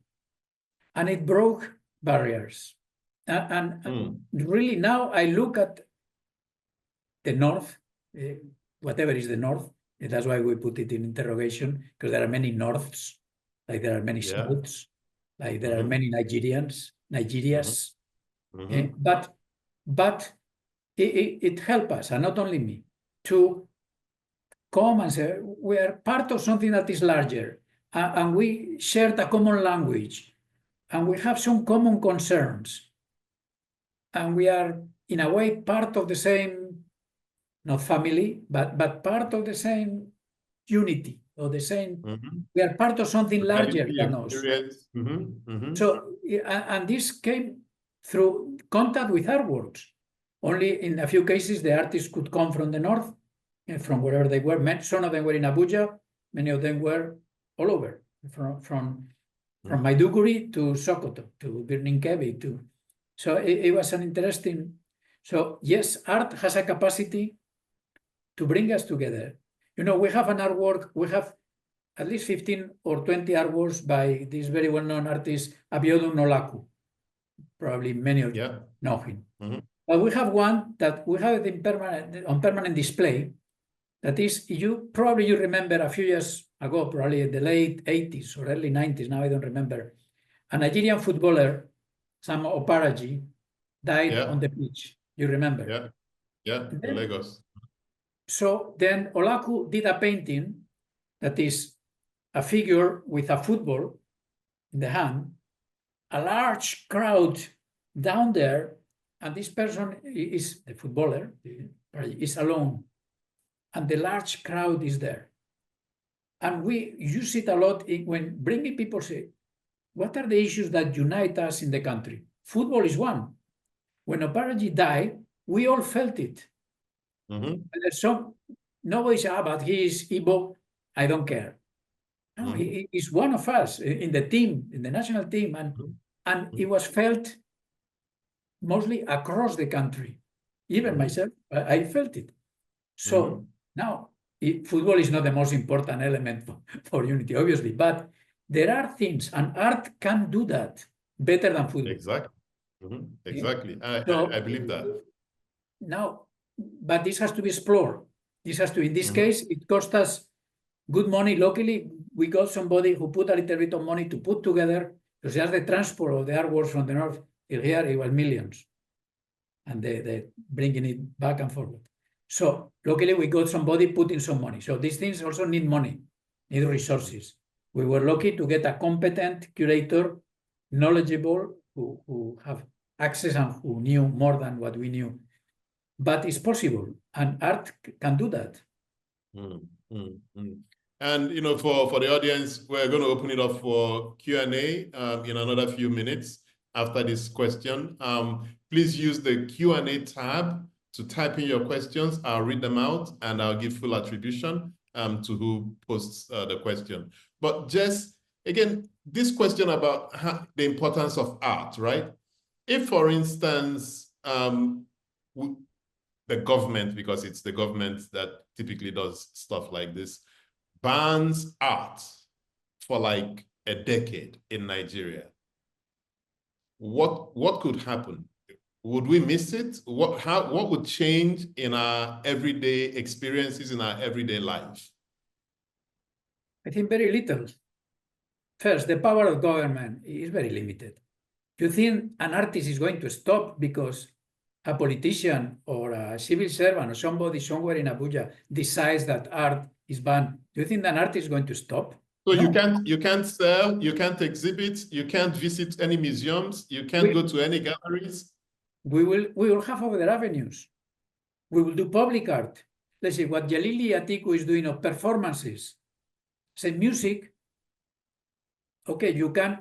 S2: And it broke barriers. And really now I look at the North, whatever is the North, that's why we put it in interrogation, because there are many Norths, like there are many Souths, like there are many Nigerians, Nigerias. But it helps us, and not only me, to come and say, we are part of something that is larger, and we share a common language, and we have some common concerns, and we are, in a way, part of the same, not family, but part of the same unity, or the same, we are part of something larger than us. So, and this came through contact with artworks. Only in a few cases, the artists could come from the North, from wherever they were. Some of them were in Abuja, many of them were all over, from Maiduguri to Sokoto, to Birninkevi, to... So it was an interesting... So yes, art has a capacity to bring us together. You know, we have an artwork, we have at least 15 or 20 artworks by this very well-known artist, Abiodun Nolaku. Probably many of you know him. But we have one that we have it on permanent display. That is, you remember a few years ago, probably in the late 80s or early 90s, now I don't remember, a Nigerian footballer, Sam Oparaji, died on the pitch. You remember?
S1: In Lagos.
S2: So then Olaku did a painting that is a figure with a football in the hand, a large crowd down there, and this person is the footballer, is alone, and the large crowd is there. And we use it a lot when bringing people say, what are the issues that unite us in the country? Football is one. When Oparaji died, we all felt it. And there's nobody said, but he is Igbo, I don't care. No, he is one of us in the team, in the national team, and it was felt mostly across the country. Even myself, I felt it. So now, football is not the most important element for unity, obviously, but there are things, and art can do that better than football.
S1: Exactly. Exactly. I believe that.
S2: Now, but this has to be explored. This has to, in this case, it cost us good money locally. We got somebody who put a little bit of money to put together, because just the transport of the artworks from the North, here it was millions. And they bringing it back and forward. So luckily we got somebody putting some money. So these things also need money, need resources. We were lucky to get a competent curator, knowledgeable, who have access and who knew more than what we knew. But it's possible, and art can do that.
S1: And you know, for the audience, we're going to open it up for Q&A in another few minutes after this question. Please use the Q&A tab to type in your questions. I'll read them out and I'll give full attribution to who posts the question. But Jess, again, this question about the importance of art, right? If, for instance, the government, because it's the government that typically does stuff like this, bans art for like a decade in Nigeria, what could happen? Would we miss it? What would change in our everyday experiences, in our everyday life?
S2: I think very little. First, the power of government is very limited. You think an artist is going to stop because a politician or a civil servant or somebody somewhere in Abuja decides that art is banned? Do you think an artist is going to stop?
S1: So
S2: no.
S1: you can't sell, you can't exhibit, you can't visit any museums, you can't go to any galleries.
S2: We will have other avenues. We will do public art. Let's see what Jalili Atiku is doing of performances. Say music. Okay, you can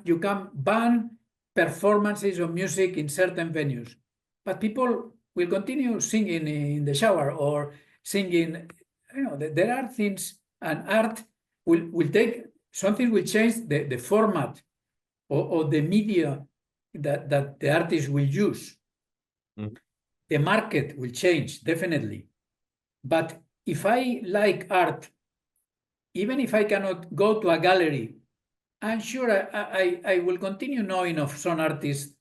S2: ban performances of music in certain venues, but people will continue singing in the shower or singing. You know, there are things, and art will take something, will change the format or the media that the artist will use. The market will change, definitely. But if I like art, even if I cannot go to a gallery, I'm sure I will continue knowing of some artists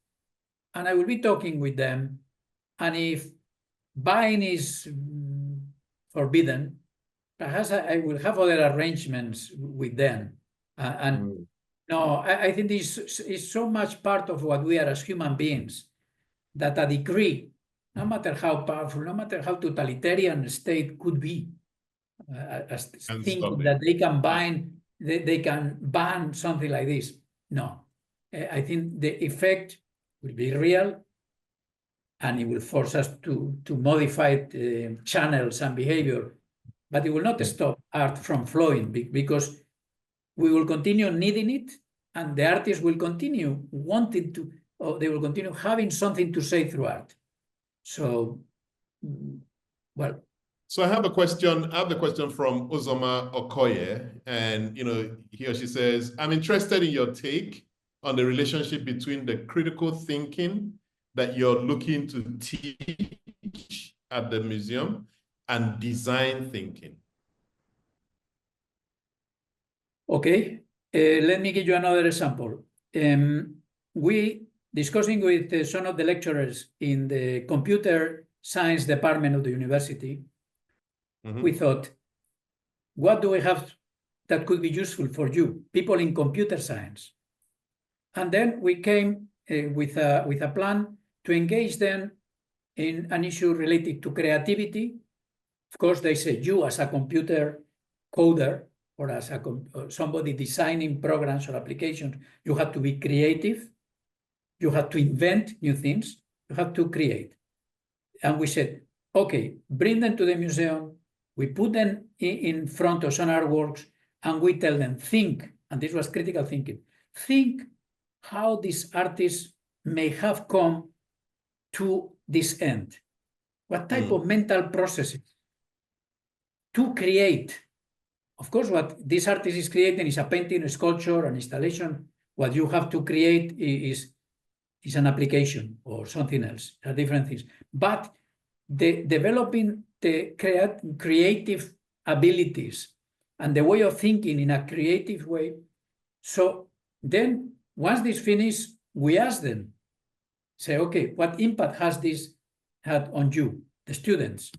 S2: and I will be talking with them. And if buying is forbidden, perhaps I will have other arrangements with them. No, I think this is so much part of what we are as human beings, that a decree, no matter how powerful, no matter how totalitarian a state could be, as thinking that they can they can ban something like this. No, I think the effect will be real, and it will force us to modify channels and behavior, but it will not stop art from flowing, because we will continue needing it, and the artists will continue wanting to, or they will continue having something to say through art. So, well.
S1: So I have a question. I have the question from Uzoma Okoye, and he or she says, "I'm interested in your take on the relationship between the critical thinking that you're looking to teach at the museum and design thinking."
S2: Okay, let me give you another example. We discussing with some of the lecturers in the computer science department of the university. We thought, what do we have that could be useful for you, people in computer science? And then we came with a plan to engage them in an issue related to creativity. Of course, they say, you as a computer coder, or as somebody designing programs or applications, you have to be creative. You have to invent new things. You have to create. And we said, okay, bring them to the museum. We put them in front of some artworks, and we tell them, think, and this was critical thinking, think how these artists may have come to this end. What type of mental processes to create? Of course, what this artist is creating is a painting, a sculpture, an installation. What you have to create is an application or something else, different things. But developing the creative abilities and the way of thinking in a creative way. So then, once this finished, we ask them, say, okay, what impact has this had on you, the students?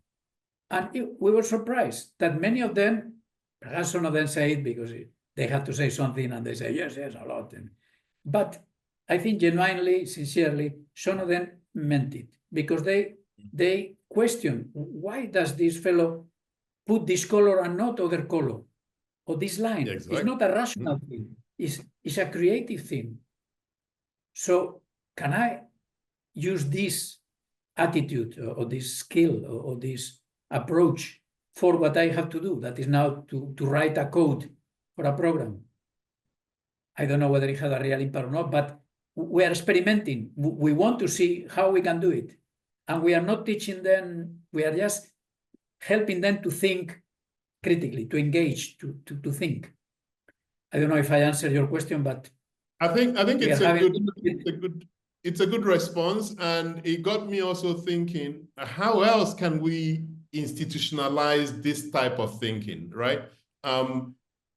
S2: And we were surprised that many of them, perhaps some of them say it because they had to say something, and they say, yes, a lot. But I think genuinely, sincerely, some of them meant it, because they question, why does this fellow put this color and not other color? Or this line? Exactly. It's not a rational thing. It's a creative thing. So can I use this attitude or this skill or this approach for what I have to do? That is now to write a code for a program. I don't know whether it had a real impact or not, but we are experimenting. We want to see how we can do it. And we are not teaching them, we are just helping them to think critically, to engage, to think. I don't know if I answered your question, but
S1: I think it's a good response, and it got me also thinking, how else can we institutionalize this type of thinking, right?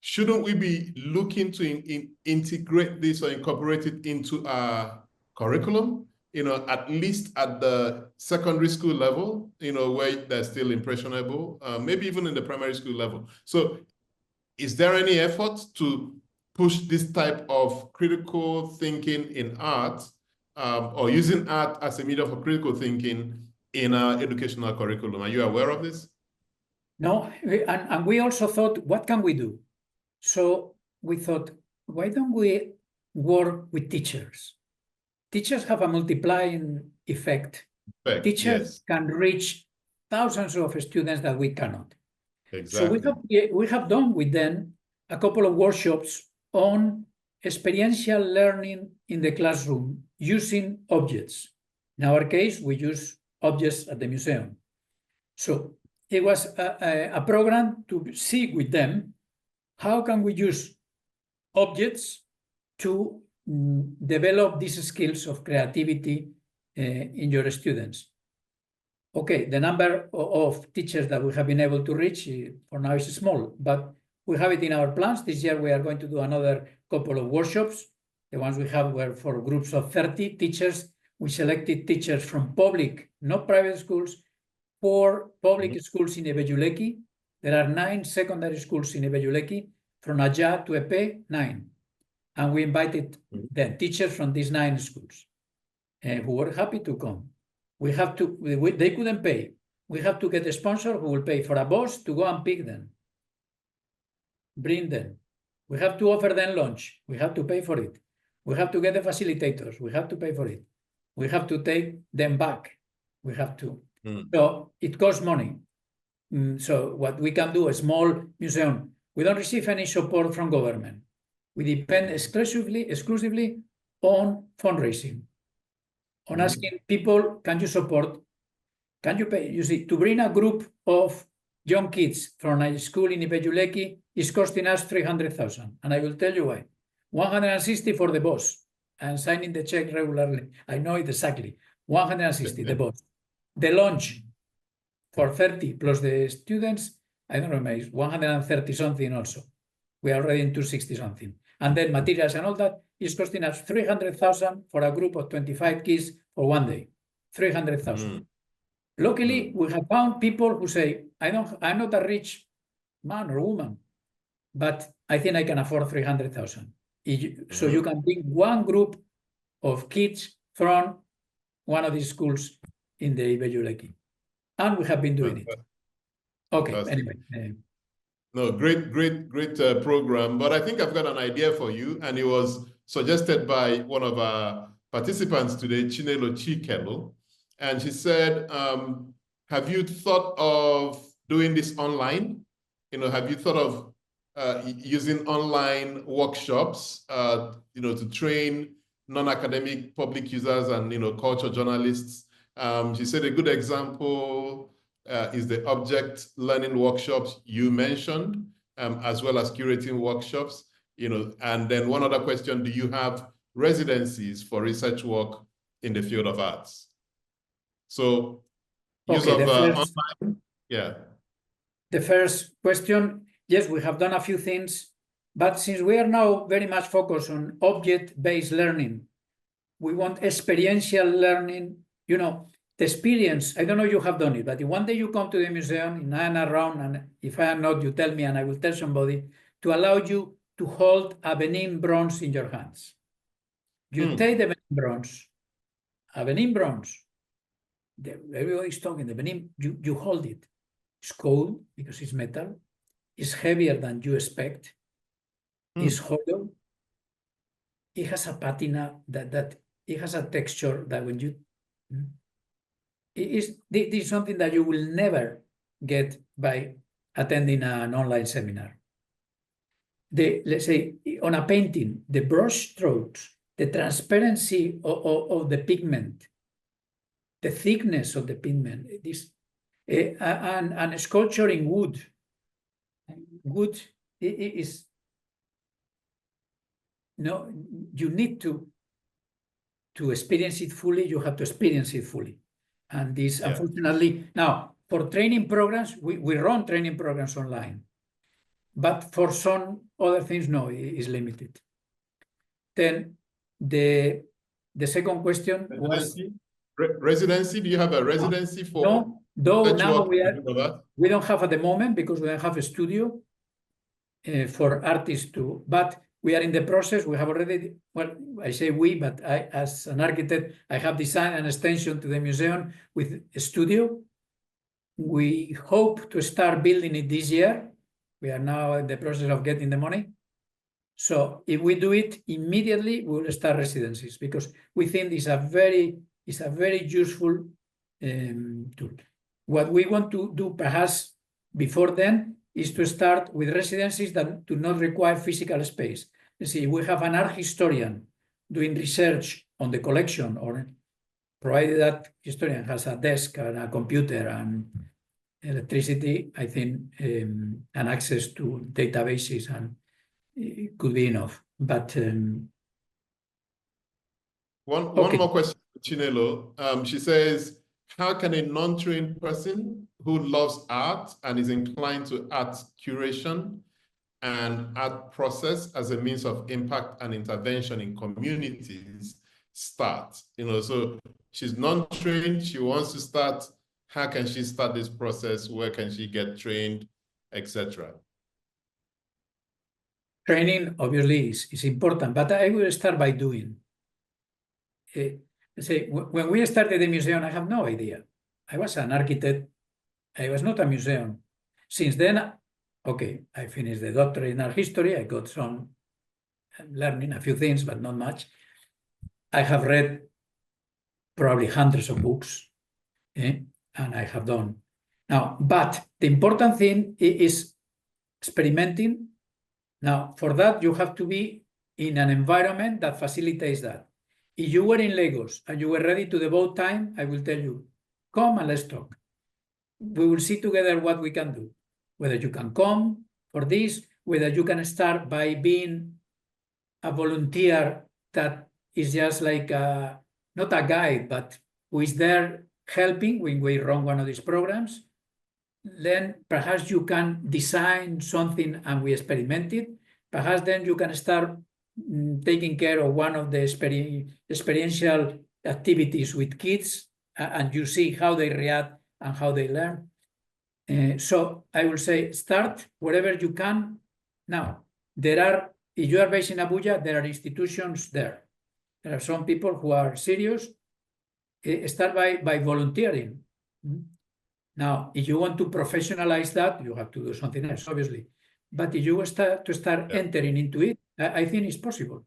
S1: Shouldn't we be looking to integrate this or incorporate it into our curriculum? At least at the secondary school level, where they're still impressionable, maybe even in the primary school level. So is there any effort to push this type of critical thinking in art, or using art as a medium for critical thinking in our educational curriculum? Are you aware of this?
S2: No, and we also thought, what can we do? So we thought, why don't we work with teachers? Teachers have a multiplying effect. Teachers can reach thousands of students that we cannot.
S1: Exactly.
S2: So we have done with them a couple of workshops on experiential learning in the classroom using objects. In our case, we use objects at the museum. So it was a program to see with them how can we use objects to develop these skills of creativity in your students. Okay, the number of teachers that we have been able to reach for now is small, but we have it in our plans. This year we are going to do another couple of workshops. The ones we have were for groups of 30 teachers we selected teachers from public, not private schools, 4 public schools in Ebejuleki. There are 9 secondary schools in Ebejuleki, from Aja to Epe, 9. And we invited the teachers from these 9 schools who were happy to come. We have to, they couldn't pay. We have to get a sponsor who will pay for a bus to go and pick them, bring them. We have to offer them lunch. We have to pay for it. We have to get the facilitators. We have to pay for it. We have to take them back. We have to. So it costs money. So what we can do, a small museum, we don't receive any support from government. We depend exclusively on fundraising, on asking people, can you support? Can you pay? You see, to bring a group of young kids from a school in Ibejuleki is costing us 300,000. And I will tell you why. 160 for the bus. I'm signing the check regularly. I know it exactly. 160, the bus. The lunch for 30 plus the students, I don't remember, 130 something also. We are already in 260 something. And then materials and all that is costing us 300,000 for a group of 25 kids for one day. 300,000. Luckily, we have found people who say, I'm not a rich man or woman, but I think I can afford 300,000. So you can bring one group of kids from one of these schools in the Ibejuleki. And we have been doing it. Okay, anyway.
S1: No, great program. But I think I've got an idea for you. And it was suggested by one of our participants today, Chinelo Chikelo. And she said, have you thought of doing this online? Have you thought of using online workshops, to train non-academic public users and, culture journalists? She said a good example is the object learning workshops you mentioned, as well as curating workshops, and then one other question, do you have residencies for research work in the field of arts? So use of online, yeah. The
S2: first question, yes, we have done a few things, but since we are now very much focused on object-based learning, we want experiential learning, the experience. I don't know if you have done it, but if one day you come to the museum and I am around, and if I am not, you tell me and I will tell somebody, to allow you to hold a Benin bronze in your hands. You take the Benin bronze, a Benin bronze, everybody's talking, the Benin, you hold it. It's cold because it's metal. It's heavier than you expect. It's hollow. It has a patina that it has a texture that when you... This is something that you will never get by attending an online seminar. Let's say, on a painting, the brush strokes, the transparency of the pigment, the thickness of the pigment, and sculpture in wood. Wood is... No, you need to experience it fully. You have to experience it fully. And this, unfortunately, now, for training programs, we run training programs online. But for some other things, no, it is limited. Then the second question was...
S1: Residency? Do you have a residency for...
S2: No, though now we don't have at the moment because we don't have a studio for artists to... But we are in the process. We have already, well, I say we, but I, as an architect, I have designed an extension to the museum with a studio. We hope to start building it this year. We are now in the process of getting the money. So if we do it immediately, we will start residencies because we think it's a very useful tool. What we want to do perhaps before then is to start with residencies that do not require physical space. You see, we have an art historian doing research on the collection, or provided that historian has a desk and a computer and electricity, I think, and access to databases, and it could be enough. But
S1: one more question, Chinelo. She says, how can a non-trained person who loves art and is inclined to art curation and art process as a means of impact and intervention in communities start? So she's non-trained, she wants to start. How can she start this process? Where can she get trained, etc.?
S2: Training, obviously, is important, but I will start by doing. When we started the museum, I have no idea. I was an architect. I was not a museum. Since then, okay, I finished the doctorate in art history. I got some learning, a few things, but not much. I have read probably hundreds of books, and I have done. Now, but the important thing is experimenting. Now, for that, you have to be in an environment that facilitates that. If you were in Lagos and you were ready to devote time, I will tell you, come and let's talk. We will see together what we can do. Whether you can come for this, whether you can start by being a volunteer that is just like not a guide, but who is there helping when we run one of these programs. Then perhaps you can design something and we experiment it. Perhaps then you can start taking care of one of the experiential activities with kids, and you see how they react and how they learn. So I will say start wherever you can. Now, if you are based in Abuja, there are institutions there. There are some people who are serious. Start by volunteering. Now, if you want to professionalize that, you have to do something else, obviously. But if you start entering into it, I think it's possible.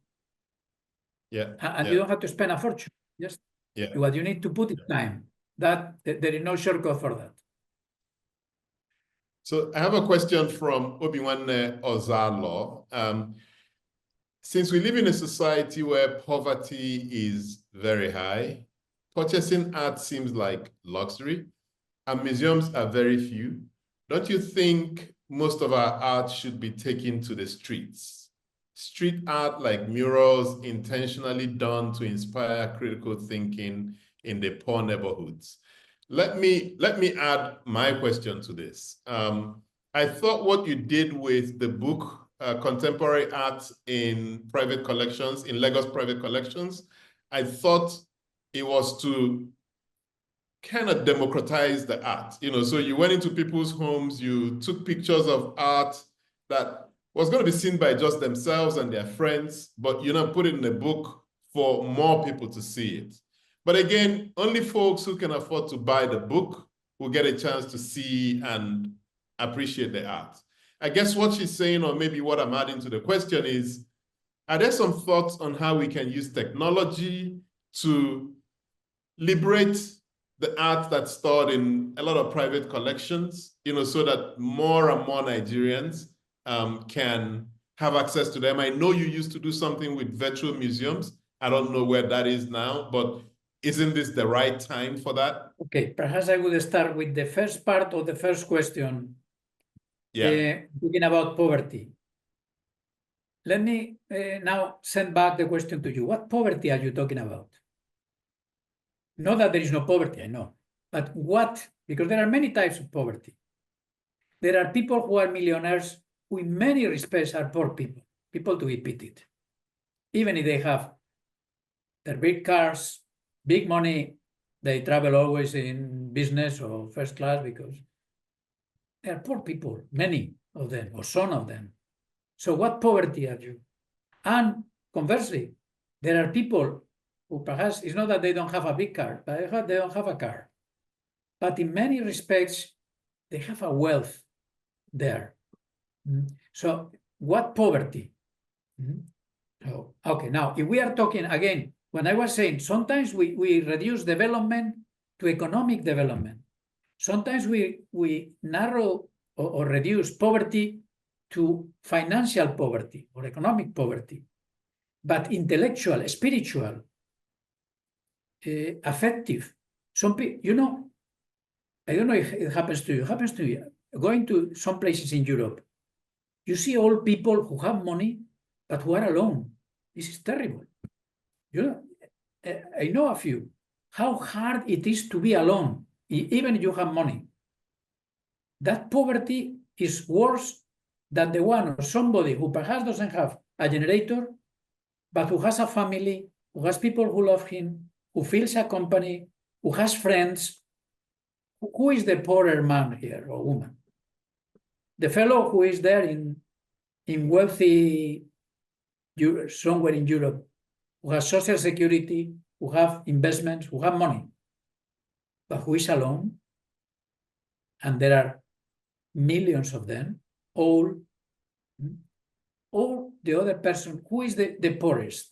S1: Yeah.
S2: And you don't have to spend a fortune. Just what you need to put in time. That there is no shortcut for that.
S1: So I have a question from Obiwanne Ozalo. Since we live in a society where poverty is very high, purchasing art seems like luxury, and museums are very few. Don't you think most of our art should be taken to the streets? Street art like murals intentionally done to inspire critical thinking in the poor neighborhoods. Let me add my question to this. I thought what you did with the book, Contemporary Art in Private Collections, in Lagos Private Collections, I thought it was to kind of democratize the art. So you went into people's homes, you took pictures of art that was going to be seen by just themselves and their friends, but put it in a book for more people to see it. But again, only folks who can afford to buy the book will get a chance to see and appreciate the art. I guess what she's saying, or maybe what I'm adding to the question is, are there some thoughts on how we can use technology to liberate the art that's stored in a lot of private collections, so that more and more Nigerians can have access to them? I know you used to do something with virtual museums. I don't know where that is now, but isn't this the right time for that?
S2: Okay, perhaps I will start with the first part of the first question. Talking about poverty. Let me now send back the question to you. What poverty are you talking about? Not that there is no poverty, I know. But what? Because there are many types of poverty. There are people who are millionaires who in many respects are poor people, people to be pitied. Even if they have their big cars, big money, they travel always in business or first class because they are poor people, many of them, or some of them. So what poverty are you? And conversely, there are people who perhaps it's not that they don't have a big car, but they don't have a car. But in many respects, they have a wealth there. So what poverty? So, okay, now, if we are talking again, when I was saying, sometimes we reduce development to economic development. Sometimes we narrow or reduce poverty to financial poverty or economic poverty. But intellectual, spiritual, affective, some people, I don't know if it happens to you. It happens to you. Going to some places in Europe, you see old people who have money, but who are alone. This is terrible. I know a few. How hard it is to be alone, even if you have money. That poverty is worse than the one of somebody who perhaps doesn't have a generator, but who has a family who has people who love him, who feels a company, who has friends. Who is the poorer man here or woman? The fellow who is there in wealthy somewhere in Europe, who has social security, who have investments, who have money, but who is alone, and there are millions of them, or the other person who is the poorest.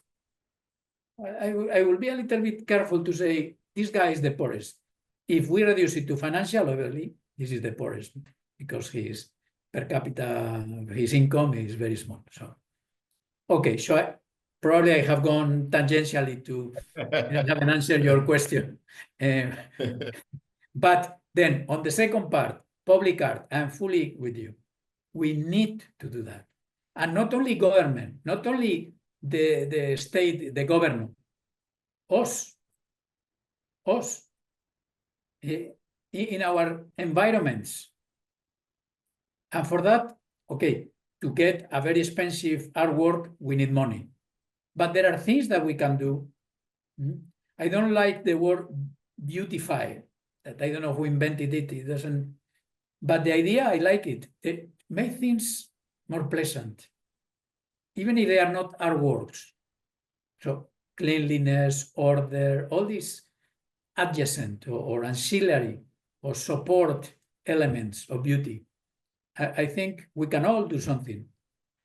S2: I will be a little bit careful to say this guy is the poorest. If we reduce it to financial, obviously, this is the poorest because his per capita, his income is very small. So, okay, so probably I have gone tangentially to haven't answered your question. But then on the second part, public art, I'm fully with you. We need to do that. And not only government, not only the state, the government, us, in our environments. And for that, okay, to get a very expensive artwork, we need money. But there are things that we can do. I don't like the word beautify, that I don't know who invented it. It doesn't, but the idea, I like it. It makes things more pleasant, even if they are not artworks. So cleanliness, order, all these adjacent or ancillary or support elements of beauty. I think we can all do something.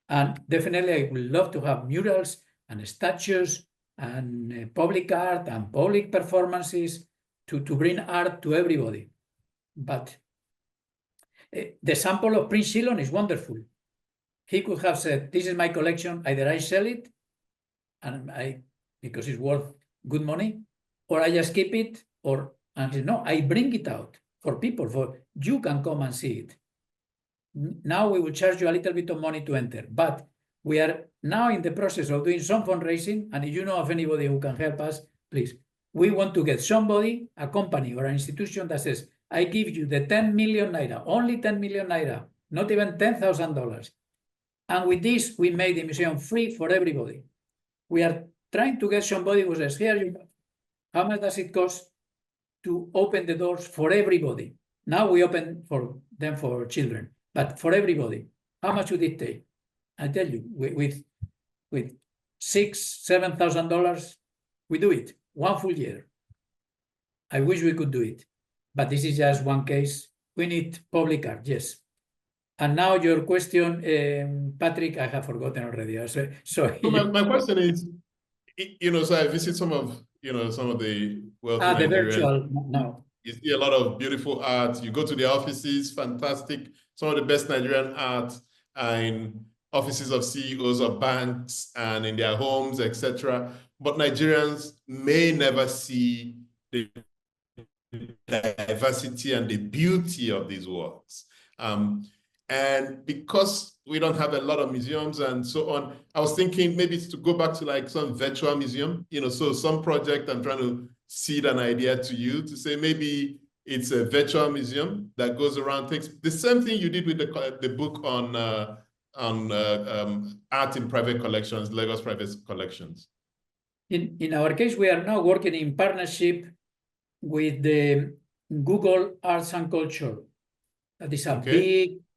S2: And definitely I would love to have murals and statues and public art and public performances to bring art to everybody. But the sample of Prince Shyllon is wonderful. He could have said, this is my collection, either I sell it and because it's worth good money, or I just keep it, and he said, no, I bring it out for people, for you can come and see it. Now we will charge you a little bit of money to enter, but we are now in the process of doing some fundraising, and if you know of anybody who can help us, please. We want to get somebody, a company or an institution that says, I give you the 10 million naira, only 10 million naira, not even $10,000. And with this, we made the museum free for everybody. We are trying to get somebody who says, here, how much does it cost to open the doors for everybody? Now we open for them for children, but for everybody. How much would it take? I tell you, with $6,000-7,000, we do it 1 full year. I wish we could do it, but this is just one case. We need public art, yes. And now your question, Patrick, I have forgotten already. So
S1: my question is, so I visit some of the wealthy Nigerians.
S2: The virtual now.
S1: You see a lot of beautiful art. You go to the offices, fantastic. Some of the best Nigerian art are in offices of CEOs of banks and in their homes, etc. But Nigerians may never see the diversity and the beauty of these works. And because we don't have a lot of museums and so on, I was thinking maybe it's to go back to like some virtual museum, so some project I'm trying to seed an idea to you to say maybe it's a virtual museum that goes around, takes the same thing you did with the book on art in private collections, Lagos private collections.
S2: In our case, we are now working in partnership with the Google Arts and Culture. That is a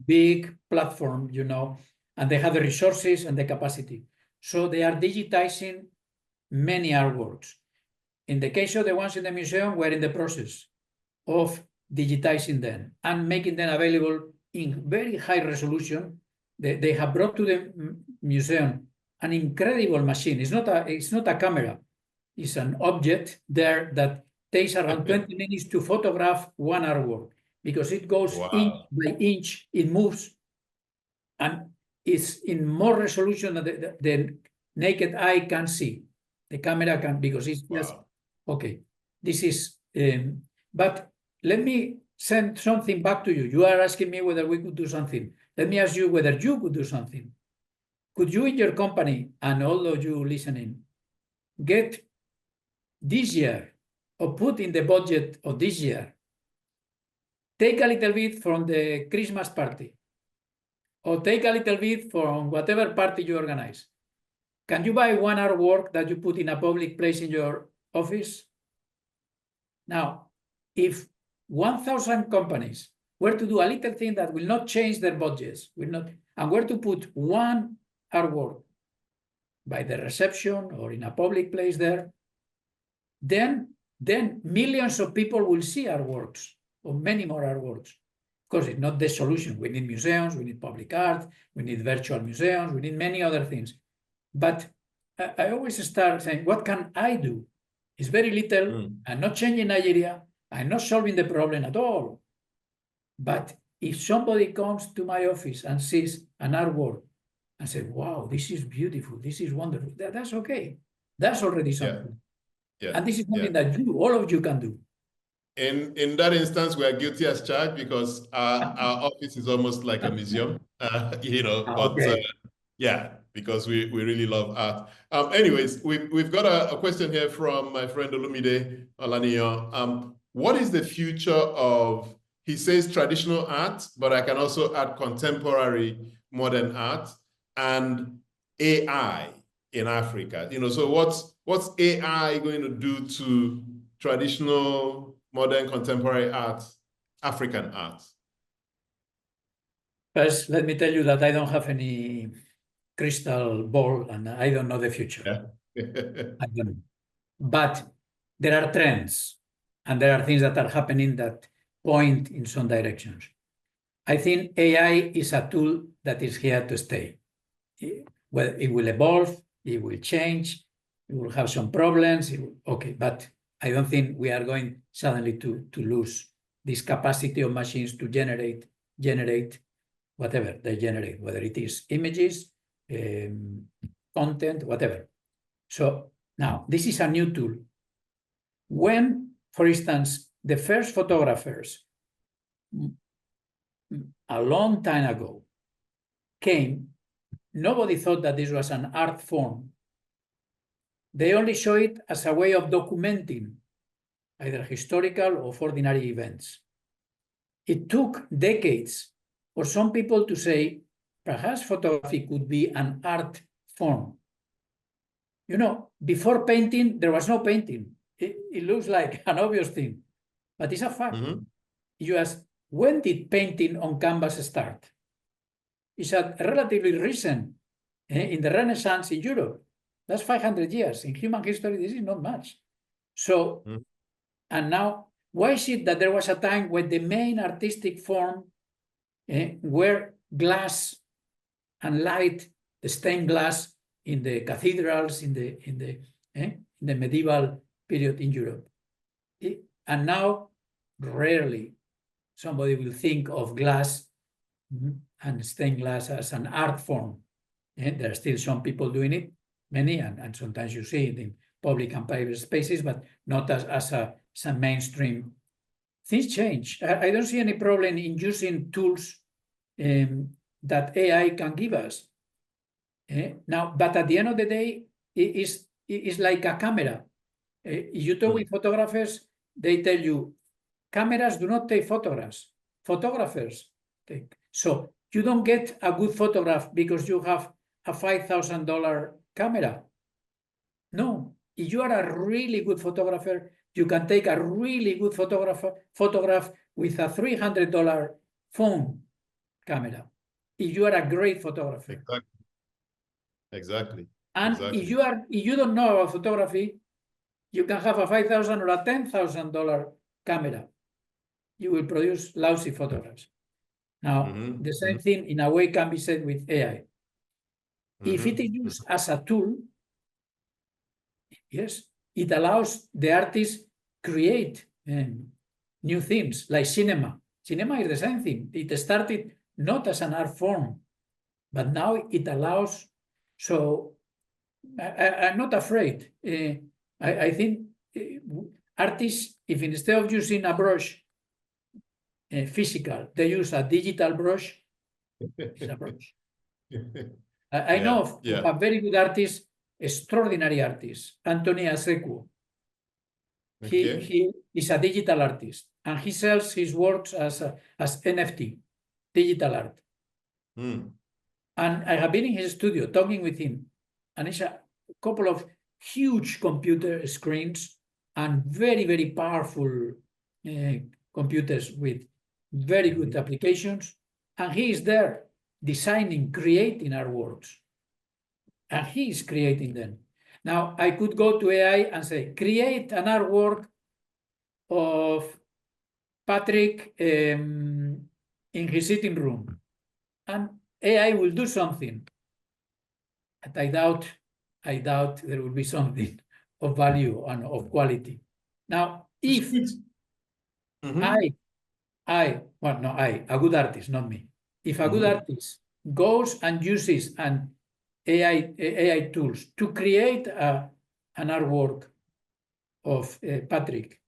S2: big platform, and they have the resources and the capacity. So they are digitizing many artworks. In the case of the ones in the museum, we're in the process of digitizing them and making them available in very high resolution. They have brought to the museum an incredible machine. It's not a camera. It's an object there that takes around 20 minutes to photograph one artwork, because it goes inch by inch, it moves, and it's in more resolution than the naked eye can see. The camera can, because it's just, okay. This is, but let me send something back to you. You are asking me whether we could do something. Let me ask you whether you could do something. Could you in your company, and all of you listening, get this year, or put in the budget of this year, take a little bit from the Christmas party, or take a little bit from whatever party you organize, Can you buy one artwork that you put in a public place in your office? Now, if 1,000 companies were to do a little thing that will not change their budgets, and were to put one artwork by the reception or in a public place there, then millions of people will see artworks, or many more artworks. Of course, it's not the solution. We need museums, we need public art, we need virtual museums, we need many other things. But I always start saying, what can I do? It's very little. I'm not changing Nigeria. I'm not solving the problem at all. But if somebody comes to my office and sees an artwork and says, wow, this is beautiful, this is wonderful, that's okay. That's already something.
S1: Yeah.
S2: And this is something that all of you can do.
S1: In that instance, we are guilty as charged because our office is almost like a museum, you know, but yeah, because we really love art. Anyways, we've got a question here from my friend Olumide Olaniyan. What is the future of, he says traditional art, but I can also add contemporary modern art and AI in Africa? You know, so what's AI going to do to traditional, modern, contemporary art, African art?
S2: First, let me tell you that I don't have any crystal ball and I don't know the future.
S1: Yeah.
S2: I don't know. But there are trends and there are things that are happening that point in some directions. I think AI is a tool that is here to stay. Well, it will evolve, it will change, it will have some problems, okay, but I don't think we are going suddenly to lose this capacity of machines to generate whatever they generate, whether it is images, content, whatever. So now this is a new tool. When, for instance, the first photographers a long time ago came, nobody thought that this was an art form. They only show it as a way of documenting either historical or ordinary events. It took decades for some people to say, perhaps photography could be an art form. You know, before painting, there was no painting. It looks like an obvious thing, but it's a fact. You ask, when did painting on canvas start? It's a relatively recent, in the Renaissance in Europe. That's 500 years. In human history, this is not much. So, and now, why is it that there was a time when the main artistic form were glass and light, the stained glass in the cathedrals in the medieval period in Europe? And now, rarely somebody will think of glass and stained glass as an art form. There are still some people doing it, many, and sometimes you see it in public and private spaces, but not as a mainstream. Things change. I don't see any problem in using tools that AI can give us. Now, but at the end of the day, it is like a camera. You talk with photographers, they tell you, cameras do not take photographs. Photographers take. So you don't get a good photograph because you have a $5,000 camera. No, if you are a really good photographer, you can take a really good photograph with a $300 phone camera. If you are a great photographer.
S1: Exactly.
S2: And if you don't know about photography, you can have a $5,000 or a $10,000 camera. You will produce lousy photographs. Now, the same thing in a way can be said with AI. If it is used as a tool, yes, it allows the artist create new things like cinema. Cinema is the same thing. It started not as an art form, but now it allows. So I'm not afraid. I think artists, if instead of using a brush physical, they use a digital brush, it's a brush. I know of a very good artist, extraordinary artist, Anthony Aseku. He is a digital artist, and he sells his works as NFT, digital art. And I have been in his studio talking with him, and it's a couple of huge computer screens and very, very powerful computers with very good applications. And he is there designing, creating artworks. And he is creating them. Now, I could go to AI and say, create an artwork of Patrick in his sitting room. And AI will do something. But I doubt there will be something of value and of quality. Now, if a good artist, not me. If a good artist goes and uses an AI tools to create an artwork of Patrick,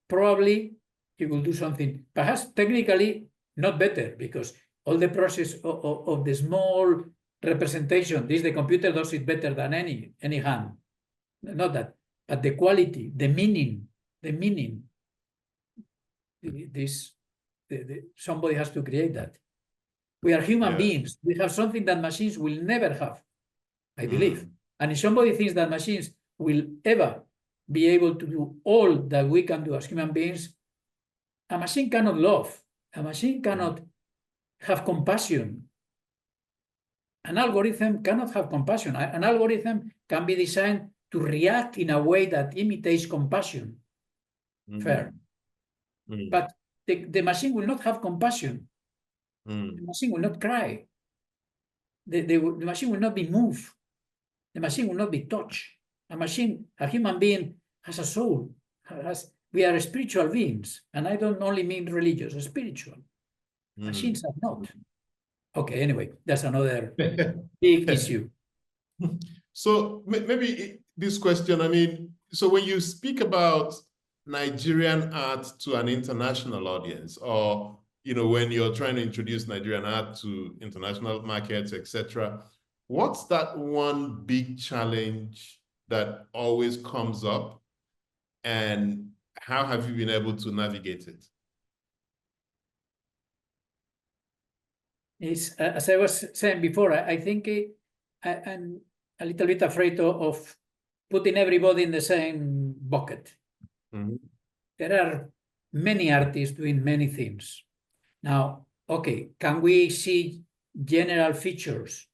S2: probably he will do something, perhaps technically not better, because all the process of the small representation, the computer does it better than any hand. Not that, but the quality, the meaning, somebody has to create that. We are human beings. We have something that machines will never have, I believe. And if somebody thinks that machines will ever be able to do all that we can do as human beings, a machine cannot love. A machine cannot have compassion. An algorithm cannot have compassion. An algorithm can be designed to react in a way that imitates compassion. Fair. But the machine will not have compassion. The machine will not cry. The machine will not be moved. The machine will not be touched. A human being has a soul. We are spiritual beings. And I don't only mean religious, spiritual. Machines are not. Okay, anyway, that's another big issue.
S1: So maybe this question, I mean, so when you speak about Nigerian art to an international audience, or when you're trying to introduce Nigerian art to international markets, etc., what's that one big challenge that always comes up, and how have you been able to navigate it?
S2: It's, as I was saying before, I think I'm a little bit afraid of putting everybody in the same bucket. There are many artists doing many things. Now, okay, can we see general features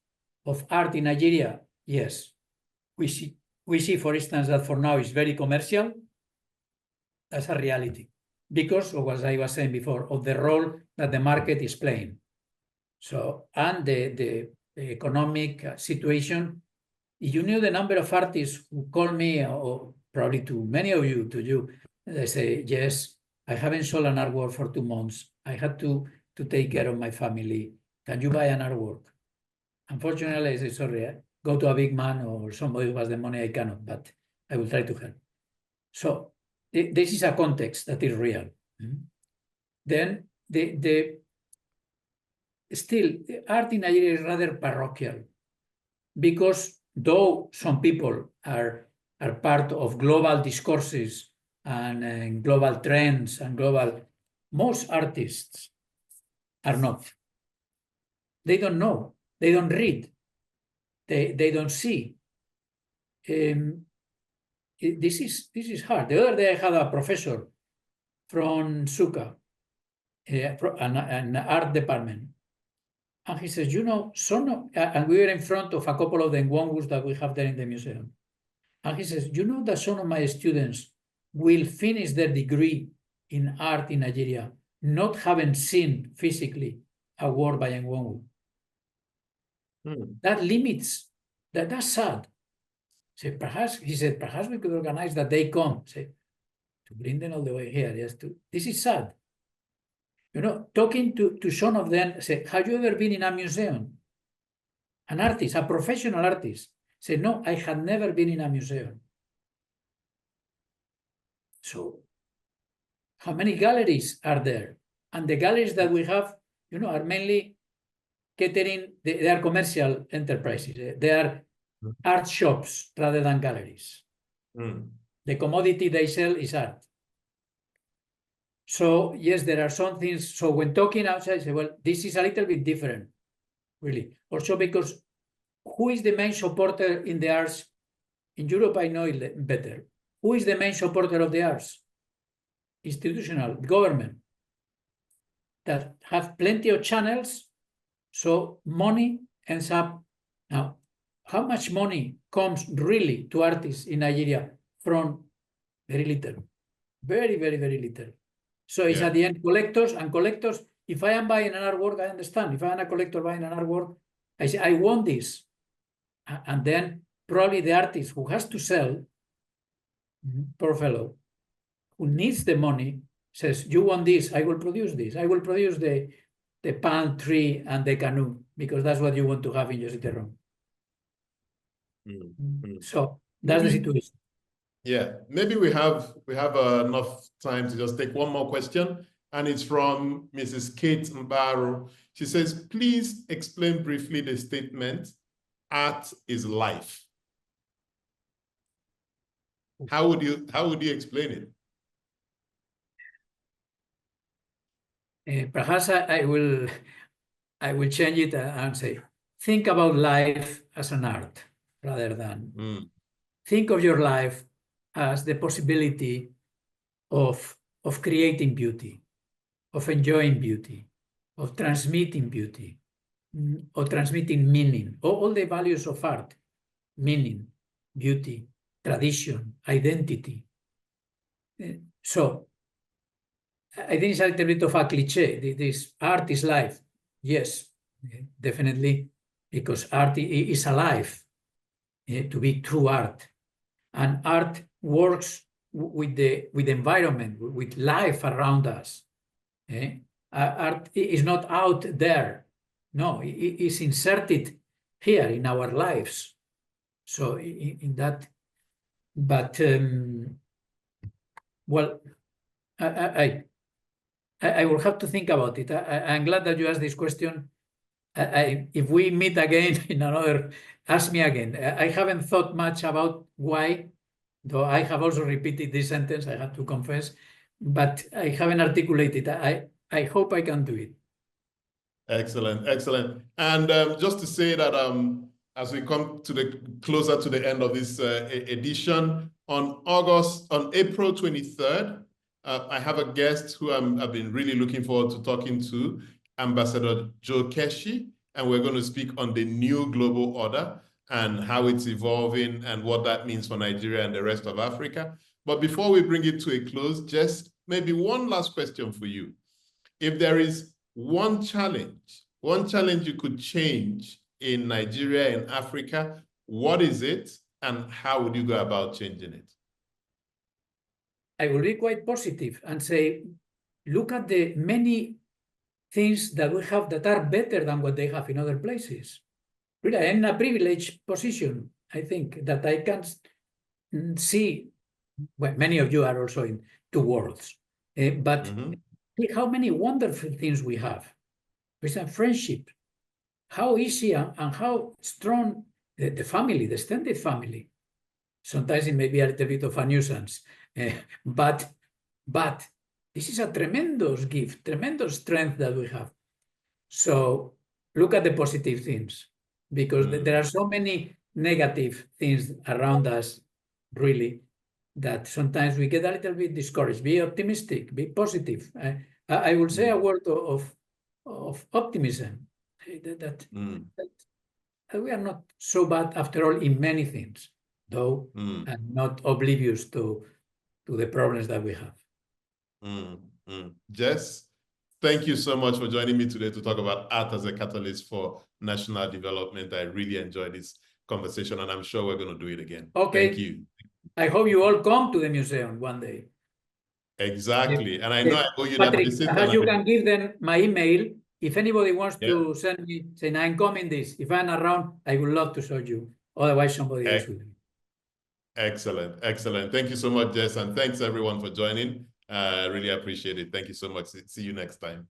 S2: of art in Nigeria? Yes. We see, for instance, that for now it's very commercial. That's a reality. Because of what I was saying before, of the role that the market is playing. So, and the economic situation, you knew the number of artists who call me, or probably to many of you, they say, yes, I haven't sold an artwork for 2 months. I had to take care of my family. Can you buy an artwork? Unfortunately, I say, sorry, go to a big man or somebody who has the money, I cannot, but I will try to help. So this is a context that is real. Then still, the art in Nigeria is rather parochial, because though some people are part of global discourses and global trends and most artists are not. They don't know. They don't read. They don't see. This is hard. The other day I had a professor from Suka, an art department. And he says, and we were in front of a couple of the Ngwongus that we have there in the museum. And he says, that some of my students will finish their degree in art in Nigeria, not having seen physically a work by Ngwongu. That limits, that's sad. He said, perhaps we could organize that they come, to bring them all the way here. This is sad. Talking to some of them, say, have you ever been in a museum? An artist, a professional artist, say, no, I had never been in a museum. So, how many galleries are there? And the galleries that we have, are mainly catering, they are commercial enterprises. They are art shops rather than galleries. The commodity they sell is art. So, yes, there are some things. So when talking outside, I say, well, this is a little bit different, really. Also because who is the main supporter in the arts? In Europe, I know it better. Who is the main supporter of the arts? Institutional, government, that have plenty of channels, so money ends up. Now, how much money comes really to artists in Nigeria? From very little, very, very, very little. So it's at the end collectors, and collectors, if I am buying an artwork, I understand. If I am a collector buying an artwork, I say, I want this. And then probably the artist who has to sell, poor fellow, who needs the money, says, you want this, I will produce this. I will produce the palm tree and the canoe, because that's what you want to have in your city room. So that's the situation.
S1: Yeah, maybe we have enough time to just take one more question, and it's from Mrs. Kate Mbaro. She says, please explain briefly the statement, art is life. How would you explain it?
S2: Perhaps I will change it and say, think about life as an art rather than think of your life as the possibility of creating beauty, of enjoying beauty, of transmitting beauty, or transmitting meaning, all the values of art, meaning, beauty, tradition, identity. So I think it's a little bit of a cliche. This art is life. Yes, definitely, because art is alive, to be true art. And art works with the environment, with life around us. Art is not out there. No, it is inserted here in our lives. So in that, but well, I will have to think about it. I'm glad that you asked this question. If we meet again in another, ask me again. I haven't thought much about why, though I have also repeated this sentence, I have to confess, but I haven't articulated. I hope I can do it.
S1: Excellent, excellent. And just to say that as we come to closer to the end of this edition, on April 23rd, I have a guest who I've been really looking forward to talking to, Ambassador Joe Keshi, and we're going to speak on the new global order and how it's evolving and what that means for Nigeria and the rest of Africa. But before we bring it to a close, Jess, maybe one last question for you. If there is one challenge you could change in Nigeria and Africa, what is it, and how would you go about changing it?
S2: I will be quite positive and say, look at the many things that we have that are better than what they have in other places. Really, I'm in a privileged position, I think, that I can see, well, many of you are also in two worlds, but how many wonderful things we have. For example, friendship, how easy and how strong the family, the extended family. Sometimes it may be a little bit of a nuisance, but this is a tremendous gift, tremendous strength that we have. So look at the positive things, because there are so many negative things around us, really, that sometimes we get a little bit discouraged. Be optimistic, be positive. I will say a word of optimism, that we are not so bad after all in many things, though, and not oblivious to the problems that we have.
S1: Jess, thank you so much for joining me today to talk about art as a catalyst for national development. I really enjoyed this conversation, and I'm sure we're going to do it again.
S2: Okay.
S1: Thank you.
S2: I hope you all come to the museum one day.
S1: Exactly. And I know I owe you
S2: Patrick,
S1: that visit.
S2: Perhaps you can give them my email. If anybody wants to send me, saying I'm coming this, if I'm around, I would love to show you. Otherwise, somebody else will.
S1: Excellent. Excellent. Thank you so much, Jess. And thanks everyone for joining. Really appreciate it. Thank you so much. See you next time.